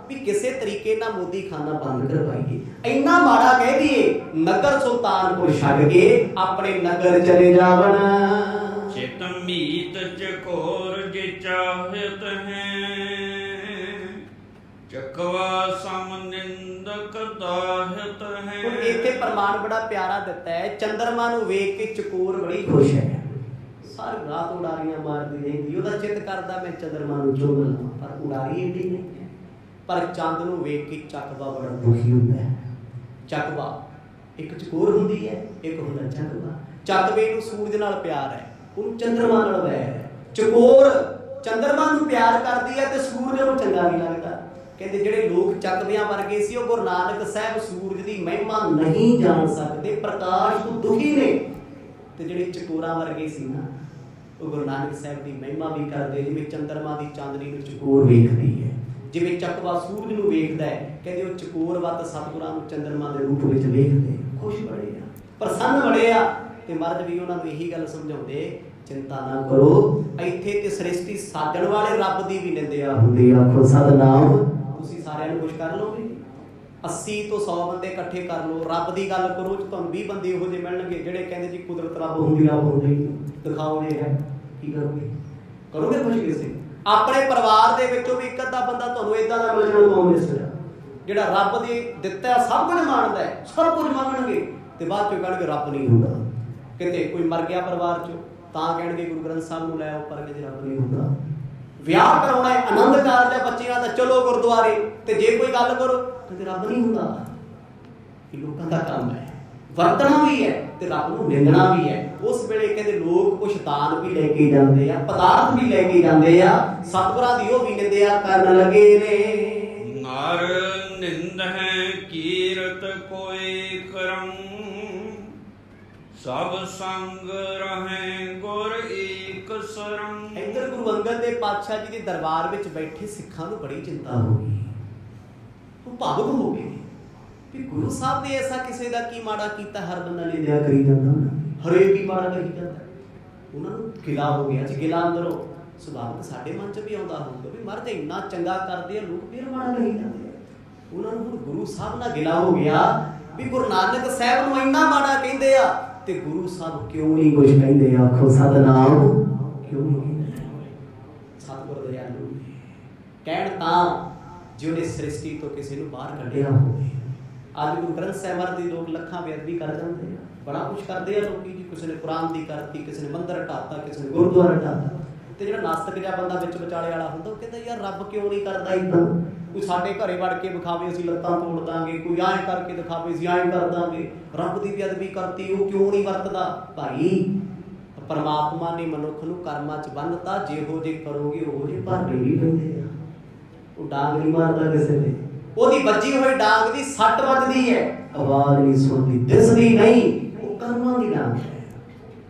भी किसी तरीके नाल मोदी खाना बंद करवाइए, इन्ना माड़ा कह दिए नगर सुल्तानपुर छड्ड के अपने नगर चले जावण। चित मीत चकोर जे चाहत हैं, चकवा सम निंदक दाहत हैं। ਹੁਣ ਇੱਥੇ ਪ੍ਰਮਾਣ ਬੜਾ ਪਿਆਰਾ ਦਿੱਤਾ ਹੈ, ਚੰਦਰਮਾ ਨੂੰ ਵੇਖ ਕੇ ਚਕੋਰ ਬੜੀ ਖੁਸ਼ ਹੈ, ਸਾਰੀ ਰਾਤ ਉਡਾਰੀਆਂ ਮਾਰਦੀ ਰਹਿੰਦੀ, ਉਹਦਾ ਚਿੱਤ ਕਰਦਾ ਮੈਂ ਚੰਦਰਮਾ ਨੂੰ ਚੁੰਮ ਲਵਾਂ, ਪਰ ਉਡਾਰੀ ਏਡੀ ਨਹੀਂ ਹੈ। ਪਰ ਚੰਦ ਨੂੰ ਵੇਖ ਕੇ ਚੱਕਵਾ ਬੜਾ ਦੁਖੀ ਹੁੰਦਾ ਹੈ। ਚੱਕਵਾ ਇੱਕ ਚਕੋਰ ਹੁੰਦੀ ਹੈ, ਇੱਕ ਹੁੰਦਾ ਚੱਕਵਾ। ਚੱਕਵੇ ਨੂੰ ਸੂਰਜ ਨਾਲ ਪਿਆਰ ਹੈ, ਉਹਨੂੰ ਚੰਦਰਮਾ ਨਾਲ ਵੈਰ ਹੈ। ਚਕੋਰ ਚੰਦਰਮਾ ਨੂੰ ਪਿਆਰ ਕਰਦੀ ਹੈ ਤੇ ਸੂਰਜ ਨੂੰ ਚੰਗਾ ਨਹੀਂ ਲੱਗਦਾ। ਕਹਿੰਦੇ ਜਿਹੜੇ ਲੋਕ ਚੱਕਵਿਆਂ ਵਰਗੇ ਸੀ ਉਹ ਗੁਰੂ ਨਾਨਕ ਸਾਹਿਬ ਸੂਰਜ ਦੀ ਮਹਿਮਾ ਨਹੀਂ ਜਾਣ ਸਕਦੇ, ਪ੍ਰਕਾਸ਼ ਤੋਂ ਦੁਖੀ ਨੇ। ਤੇ ਜਿਹੜੇ ਚਕੋਰਾਂ ਵਰਗੇ ਸੀ ਨਾ ਉਹ ਗੁਰੂ ਨਾਨਕ ਸਾਹਿਬ ਦੀ ਮਹਿਮਾ ਵੀ ਕਰਦੇ, ਜਿਵੇਂ ਚੰਦਰਮਾ ਦੀ ਚਾਂਦਨੀ ਨੂੰ ਚਕੋਰ ਵੇਖਦੀ ਹੈ, ਜਿਵੇਂ ਚੱਕਵਾ ਸੂਰਜ ਨੂੰ ਵੇਖਦਾ ਹੈ। ਕਹਿੰਦੇ ਉਹ ਚਕੋਰ ਵੱਤ ਸਤਿਗੁਰਾਂ ਨੂੰ ਚੰਦਰਮਾ ਦੇ ਰੂਪ ਵਿੱਚ ਵੇਖਦੇ, ਖੁਸ਼ ਬੜੇ ਆ, ਪ੍ਰਸੰਨ ਬੜੇ ਆ। ਤੇ ਮਹਾਰਾਜ ਵੀ ਉਹਨਾਂ ਨੂੰ ਇਹੀ ਗੱਲ ਸਮਝਾਉਂਦੇ चिंता ना करो, इत्थे ते सृष्टि साजण वाले रब दी भी निंदिया हुंदी आ। आखो सतनाम। तुसीं सारिਆਂ ਨੂੰ खुश कर लोगे? 80 ਤੋਂ 100 ਬੰਦੇ ਇਕੱਠੇ ਕਰ ਲਓ, ਰੱਬ ਦੀ ਗੱਲ ਕਰੋ, ਤੁਹਾਨੂੰ 20 ਬੰਦੇ ਇਹੋ ਜਿਹੇ ਮਿਲਣਗੇ ਜਿਹੜੇ ਕਹਿੰਦੇ ਜੀ ਕੁਦਰਤ ਰੱਬ ਹੁੰਦੀ, ਰੱਬ ਹੁੰਦੀ, ਦਿਖਾਓ ਜੇ ਹੈ। ਕੀ ਕਰੋਗੇ? ਕਰੋਗੇ ਕੁਝ ਕਿਸੇ? ਆਪਣੇ ਪਰਿਵਾਰ ਦੇ ਵਿੱਚੋਂ ਵੀ ਇੱਕ ਅੱਧਾ ਬੰਦਾ ਤੁਹਾਨੂੰ ਇਦਾਂ ਦਾ ਮਿਲ ਜਾਣਾ ਕਾਂਗਰਸ ਦਾ, ਜਿਹੜਾ ਰੱਬ ਦੇ ਦਿੱਤਾ ਸਭ ਕੁਝ ਮੰਨਦਾ ਹੈ, ਸਭ ਕੁਝ ਮੰਨਣਗੇ ਤੇ ਬਾਅਦ ਚੋਂ ਕਹਿਣਗੇ ਰੱਬ ਨਹੀਂ ਹੁੰਦਾ। ਕਿਤੇ ਕੋਈ ਮਰ ਗਿਆ ਪਰਿਵਾਰ ਚੋਂ ਤਾਂ ਕਹਿਣਗੇ ਗੁਰੂ ਗ੍ਰੰਥ ਸਾਹਿਬ ਨੂੰ ਲੈ ਆਓ, ਪਰ ਕਹਿੰਦੇ ਰੱਬ ਨਹੀਂ ਹੁੰਦਾ। ਵਿਆਹ ਕਰਾਉਣਾ ਹੈ, ਆਨੰਦ ਕਾਰਜ ਹੈ ਬੱਚਿਆਂ ਦਾ, ਚਲੋ ਗੁਰਦੁਆਰੇ, ਤੇ ਜੇ ਕੋਈ ਗੱਲ ਕਰੋ ਕਹਿੰਦੇ ਰੱਬ ਨਹੀਂ ਹੁੰਦਾ। ਇਹ ਲੋਕਾਂ ਦਾ ਕੰਮ ਹੈ, ਵਰਤਣਾ ਵੀ ਹੈ ਤੇ ਰੱਬ ਨੂੰ ਨਿੰਦਣਾ ਵੀ ਹੈ। ਉਸ ਵੇਲੇ ਕਹਿੰਦੇ ਲੋਕ ਕੁਛ ਦਾਨ ਵੀ ਲੈ ਕੇ ਜਾਂਦੇ ਆ, ਪਦਾਰਥ ਵੀ ਲੈ ਕੇ ਜਾਂਦੇ ਆ, ਸਤਿਗੁਰਾਂ ਦੀ ਉਹ ਵੀ ਨਿੰਦਿਆ ਕਰਨ ਲੱਗੇ ਨੇ। ਨਰ ਨਿੰਦਹਿ ਕੀਰਤ ਕੋਈ ਕਰਮ, ਸਭ ਸੰਗ ਰਹੇ ਗੁਰ ਏਕ ਸਰਮ। ਇੱਧਰ ਗੁਰੂ ਅੰਗਦ ਦੇਵ ਪਾਤਸ਼ਾਹ ਜੀ ਦੇ ਦਰਬਾਰ ਵਿੱਚ ਬੈਠੇ ਸਿੱਖਾਂ ਨੂੰ ਬੜੀ ਚਿੰਤਾ ਹੋ ਗਈ, ਉਹ ਭਾਵੁਕ ਹੋ ਗਏ ਵੀ ਗੁਰੂ ਸਾਹਿਬ ਨੇ ਐਸਾ ਕਿਸੇ ਦਾ ਕੀ ਮਾੜਾ ਕੀਤਾ, ਹਰ ਬੰਦਾ ਨਿੰਦਿਆ ਕਰੀ ਜਾਂਦਾ, ਹਰੇਕ ਹੀ ਮਾੜਾ ਕਰੀ ਜਾਂਦਾ। ਉਹਨਾਂ ਨੂੰ ਗਿਲਾ ਹੋ ਗਿਆ ਜੀ, ਗਿਲਾ ਅੰਦਰੋਂ ਸੁਭਾਵਿਕ ਸਾਡੇ ਮਨ 'ਚ ਵੀ ਆਉਂਦਾ ਹੋਊਗਾ ਵੀ ਮਰਦ ਇੰਨਾ ਚੰਗਾ ਕਰਦੇ ਆ, ਲੋਕ ਫਿਰ ਮਾੜਾ ਕਰੀ ਜਾਂਦੇ ਆ। ਉਹਨਾਂ ਨੂੰ ਹੁਣ ਗੁਰੂ ਸਾਹਿਬ ਨਾਲ ਗਿਲਾ ਹੋ ਗਿਆ ਵੀ ਗੁਰੂ ਨਾਨਕ ਸਾਹਿਬ ਨੂੰ ਇੰਨਾ ਮਾੜਾ ਕਹਿੰਦੇ ਆ ਤੇ ਗੁਰੂ ਸਾਹਿਬ ਕਿਉਂ ਨਹੀਂ ਕੁਝ ਕਹਿੰਦੇ? ਆਖੋ ਸਤਨਾਮ। ਕਿਉਂ ਨਹੀਂ ਕਹਿੰਦੇ? ਸਤਿਗੁਰ ਦਇਆਲੂ ਕਹਿਣ ਤਾਂ ਜੇ ਉਹਨੇ ਸ੍ਰਿਸ਼ਟੀ ਤੋਂ ਕਿਸੇ ਨੂੰ ਬਾਹਰ ਕੱਢਿਆ ਹੋਵੇ। ਅੱਜ ਗੁਰੂ ਗ੍ਰੰਥ ਸਾਹਿਬ ਦੀ ਲੋਕ ਲੱਖਾਂ ਬੇਅਦਬੀ ਕਰ ਜਾਂਦੇ ਆ, ਬੜਾ ਕੁਛ ਕਰਦੇ ਆ ਲੋਕੀ ਜੀ। ਕਿਸੇ ਨੇ ਕੁਰਾਨ ਦੀ ਕਰਤੀ, ਕਿਸੇ ਨੇ ਮੰਦਰ ਢਾਤਾ, ਕਿਸੇ ਨੇ ਗੁਰਦੁਆਰਾ ਢਾਤਾ। ਤੇ ਜਿਹੜਾ ਨਾਸਤਕ ਜਿਹਾ ਬੰਦਾ ਵਿੱਚ ਵਿਚਾਲੇ ਵਾਲਾ ਹੁੰਦਾ, ਉਹ ਕਹਿੰਦਾ ਯਾਰ ਰੱਬ ਕਿਉਂ ਨਹੀਂ ਕਰਦਾ ਇੱਦਾਂ? ਕੋਈ ਸਾਡੇ ਘਰੇ ਵੜ ਕੇ ਵਿਖਾਵੇ ਅਸੀਂ ਲੱਤਾਂ ਤੋੜ ਦਾਂਗੇ, ਕੋਈ ਐਂ ਕਰਕੇ ਦਿਖਾਵੇ ਅਸੀਂ ਐਂ ਕਰ ਦਾਂਗੇ। ਰੱਬ ਦੀ ਬੇਅਦਬੀ ਕਰਤੀ, ਉਹ ਕਿਉਂ ਨਹੀਂ ਵਰਤਦਾ? ਭਾਈ ਪਰਮਾਤਮਾ ਨੇ ਮਨੁੱਖ ਨੂੰ ਕਰਮਾਂ 'ਚ ਬੰਨ੍ਹਤਾ, ਜਿਹੋ ਜੇ ਕਰੋਗੇ ਉਹੋ ਜਿਹੇ ਭਾਂਡੇ ਵੀ ਪੈਂਦੇ ਆ। ਉਹ ਡਾਂਗ ਨਹੀਂ ਮਾਰਦਾ ਕਿਸੇ ਦੇ, ਉਹਦੀ ਵੱਜੀ ਹੋਈ ਡਾਂਗ ਦੀ ਸੱਟ ਵੱਜਦੀ ਹੈ, ਆਵਾਜ਼ ਨਹੀਂ ਸੁਣਦੀ, ਦਿਸਦੀ ਨਹੀਂ, ਉਹ ਕਰਮਾਂ ਦੀ ਡਾਂਗ ਹੈ।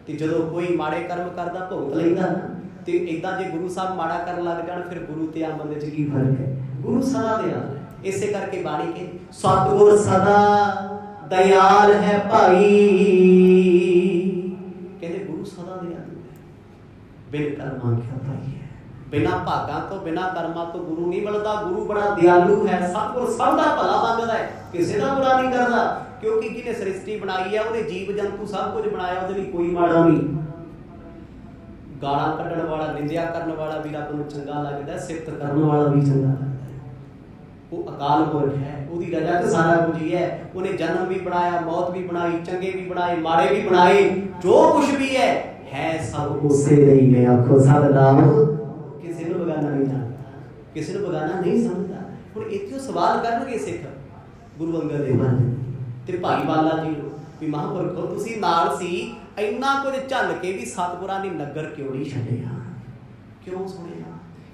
ਤੇ ਜਦੋਂ ਕੋਈ ਮਾੜੇ ਕਰਮ ਕਰਦਾ ਭੁਗਤ ਲੈਂਦਾ ਨਾ, ਤੇ ਏਦਾਂ ਜੇ ਗੁਰੂ ਸਾਹਿਬ ਮਾੜਾ ਕਰਨ ਲੱਗ ਜਾਣ ਫਿਰ ਗੁਰੂ ਤੇ ਆਮ ਬੰਦੇ 'ਚ ਕੀ ਫਰਕ ਹੈ? ਗੁਰੂ ਸਦਾ ਦਿਆਲ ਹੈ। ਇਸੇ ਕਰਕੇ ਬਾਣੀ ਕਹਿੰਦੀ ਸਤਿਗੁਰ ਸਦਾ ਦਇਆਲ ਹੈ ਭਾਈ। ਕਹਿੰਦੇ ਗੁਰੂ ਸਦਾ ਦਿਆਲ ਹੈ, ਬਿਨ ਕਰਮਾਂ ਕਿਆ ਭਾਈ ਹੈ। ਬਿਨਾਂ ਭਾਗਾਂ ਤੋਂ, ਬਿਨਾਂ ਕਰਮਾਂ ਤੋਂ ਗੁਰੂ ਨਹੀਂ ਮਿਲਦਾ। ਗੁਰੂ ਬੜਾ ਦਿਆਲੂ ਹੈ, ਸਤਿਗੁਰ ਸਭ ਦਾ ਭਲਾ ਮੰਗਦਾ ਹੈ, ਕਿਸੇ ਦਾ ਬੁਰਾ ਨਹੀਂ ਕਰਦਾ। ਕਿਉਂਕਿ ਜਿਹਨੇ ਸ੍ਰਿਸ਼ਟੀ ਬਣਾਈ ਹੈ, ਉਹਨੇ ਜੀਵ ਜੰਤੂ ਸਭ ਕੁਝ ਬਣਾਇਆ, ਉਹਦੇ ਲਈ ਕੋਈ ਮਾੜਾ ਨਹੀਂ। ਗਾਲਾਂ ਕੱਢਣ ਵਾਲਾ, ਨਿੰਦਿਆ ਕਰਨ ਵਾਲਾ ਵੀ ਰੱਬ ਨੂੰ ਚੰਗਾ ਲੱਗਦਾ, ਸਿਫਤ ਕਰਨ ਵਾਲਾ ਵੀ ਚੰਗਾ ਲੱਗਦਾ। ਉਹ ਅਕਾਲ ਪੁਰਖ ਹੈ, ਉਹਦੀ ਰਜ਼ਾ 'ਚ ਸਾਰਾ ਕੁਝ ਹੀ ਹੈ। ਉਹਨੇ ਜਨਮ ਵੀ ਬਣਾਇਆ, ਮੌਤ ਵੀ ਬਣਾਈ, ਚੰਗੇ ਵੀ ਬਣਾਏ, ਮਾੜੇ ਵੀ ਬਣਾਏ, ਜੋ ਕੁਝ ਵੀ ਹੈ ਸਭ ਉਸੇ ਦਾ ਹੀ ਨੇ। ਆਖੋ ਸਤਿਨਾਮ। ਕਿਸੇ ਨੂੰ ਬਗਾਨਾ ਨਹੀਂ ਜਾਣਦਾ, ਕਿਸੇ ਨੂੰ ਬਗਾਨਾ ਨਹੀਂ ਸਮਝਦਾ। ਹੁਣ ਇੱਥੇ ਸਵਾਲ ਕਰਨਗੇ ਸਿੱਖ ਗੁਰੂ ਅੰਗਦ ਦੇਵ ਤੇ ਭਾਈ ਬਾਲਾ ਜੀ ਨੂੰ ਵੀ ਮਹਾਂਪੁਰਖੋ ਤੁਸੀਂ ਨਾਲ ਸੀ, ਇੰਨਾ ਕੁਝ ਝੱਲ ਕੇ ਵੀ ਸਤਿਗੁਰਾਂ ਨੇ ਨਗਰ ਕਿਉਂ ਨਹੀਂ ਛੱਡਿਆ? ਕਿਉਂ ਸੁਣਿਆ?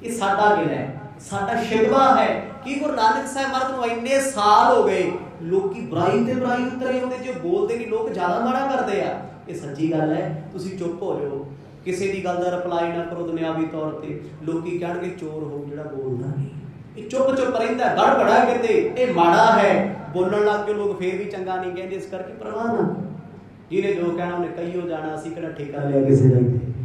ਇਹ ਸਾਡਾ ਗਿਲਾ ਹੈ, ਸਾਡਾ ਸ਼ਿਕਵਾ ਹੈ ਕਿ ਗੁਰੂ ਨਾਨਕ ਸਾਹਿਬ ਮਹਾਰਾਜ ਨੂੰ ਇੰਨੇ ਸਾਲ ਹੋ ਗਏ, ਲੋਕੀ ਬੁਰਾਈ ਤੇ ਬੁਰਾਈ ਉਤਰੇ ਹੁੰਦੇ, ਜੋ ਬੋਲਦੇ ਨਹੀਂ ਲੋਕ ਜ਼ਿਆਦਾ ਮਾੜਾ ਕਰਦੇ ਆ। ਇਹ ਸੱਚੀ ਗੱਲ ਹੈ, ਤੁਸੀਂ ਚੁੱਪ ਹੋ ਜਾਓ, ਕਿਸੇ ਦੀ ਗੱਲ ਦਾ ਰਿਪਲਾਈ ਨਾ ਕਰੋ ਦੁਨਿਆਵੀ ਤੌਰ ਤੇ। ਲੋਕੀ ਕਹਿਣਗੇ ਚੋਰ ਹੋ ਜਿਹੜਾ ਬੋਲਦਾ ਨਹੀਂ, ਇਹ ਚੁੱਪ ਰਹਿੰਦਾ, ਗੜਬੜਾ ਕਹਿੰਦੇ ਇਹ ਮਾੜਾ ਹੈ। ਬੋਲਣ ਲੱਗ ਕੇ ਲੋਕ ਫੇਰ ਵੀ ਚੰਗਾ ਨਹੀਂ ਕਹਿੰਦੇ, ਇਸ ਕਰਕੇ ਪਰਵਾਹ ਨਾ। ਜਿਹਨੇ ਜੋ ਕਹਿਣਾ ਉਹਨੇ ਕਹੀਓ ਜਾਣਾ, ਅਸੀਂ ਕਿਹੜਾ ਠੇਕਾ ਲਿਆ ਕਿਸੇ ਦਾ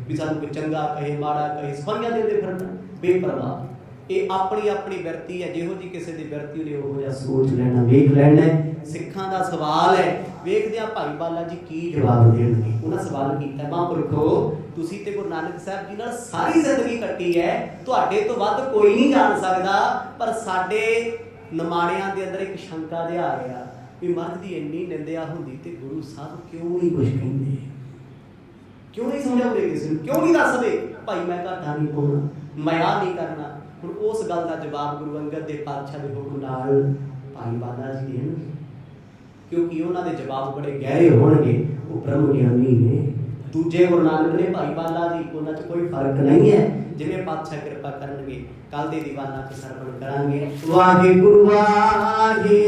ਵੀ ਸਾਨੂੰ ਕੋਈ ਚੰਗਾ ਕਹੇ ਮਾੜਾ ਕਹੇ, ਸਫਾਈਆਂ ਦਿੰਦੇ ਫਿਰਨਾ ਬੇਪਰਵਾਹ। ਇਹ ਆਪਣੀ ਆਪਣੀ ਬਿਰਤੀ ਹੈ, ਜਿਹੋ ਜੀ ਕਿਸੇ ਦੀ ਬਿਰਤੀ ਉਹਨੇ ਉਹੋ ਜਿਹਾ ਸੋਚ ਲੈਣਾ, ਵੇਖ ਲੈਣਾ। ਸਿੱਖਾਂ ਦਾ ਸਵਾਲ ਹੈ, ਵੇਖਦੇ ਆ ਭਾਈ ਬਾਲਾ ਜੀ ਕੀ ਜਵਾਬ ਦੇਣਗੇ। ਉਹਨਾਂ ਸਵਾਲ ਕੀਤਾ ਮਹਾਂਪੁਰਖੋ ਤੁਸੀਂ ਤੇ ਗੁਰੂ ਨਾਨਕ ਸਾਹਿਬ ਜੀ ਨਾਲ ਸਾਰੀ ਜ਼ਿੰਦਗੀ ਕੱਟੀ ਹੈ, ਤੁਹਾਡੇ ਤੋਂ ਵੱਧ ਕੋਈ ਨਹੀਂ ਜਾਣ ਸਕਦਾ, ਪਰ ਸਾਡੇ ਨਿਮਾਣਿਆਂ ਦੇ ਅੰਦਰ ਇੱਕ ਸ਼ੰਕਾ ਜਿਹਾ ਆ ਗਿਆ ਵੀ ਮਰਦ ਦੀ ਇੰਨੀ ਨਿੰਦਿਆ ਹੁੰਦੀ ਤੇ ਗੁਰੂ ਸਾਹਿਬ ਕਿਉਂ ਨਹੀਂ ਕੁਝ ਕਹਿੰਦੇ? ਕਿਉਂ ਨਹੀਂ ਸਮਝਾਉਂਦੇ ਕਿਸੇ ਨੂੰ? ਕਿਉਂ ਨਹੀਂ ਦੱਸਦੇ ਭਾਈ ਮੈਂ ਘਾਟਾ ਨਹੀਂ ਪਾਉਣਾ, ਮੈਂ ਆਹ ਨਹੀਂ ਕਰਨਾ? ਹੁਣ ਉਸ ਗੱਲ ਦਾ ਜਵਾਬ ਗੁਰੂ ਅੰਗਦ ਦੇਵ ਪਾਤਸ਼ਾਹ ਦੇ ਹੁਕਮ ਨਾਲ ਭਾਈ ਬਾਲਾ ਜੀ ਦੇਣਗੇ, ਕਿਉਂਕਿ ਉਹਨਾਂ ਦੇ ਜਵਾਬ ਬੜੇ ਗਹਿਰੇ ਹੋਣਗੇ। ਉਹ ਬ੍ਰਹਮ ਗਿਆਨੀ ਨੇ। ਦੂਜੇ ਗੁਰੂ ਨਾਨਕ ਨੇ ਭਾਈ ਬਾਲਾ ਜੀ, ਉਹਨਾਂ 'ਚ ਕੋਈ ਫਰਕ ਨਹੀਂ ਹੈ। ਜਿਵੇਂ ਪਾਤਸ਼ਾਹ ਕਿਰਪਾ ਕਰਨਗੇ ਕੱਲ ਦੇ ਦੀਵਾਨਾਂ 'ਚ ਸਰਵਣ ਕਰਾਂਗੇ। ਵਾਹਿਗੁਰੂ ਵਾਹਿਗੁਰੂ।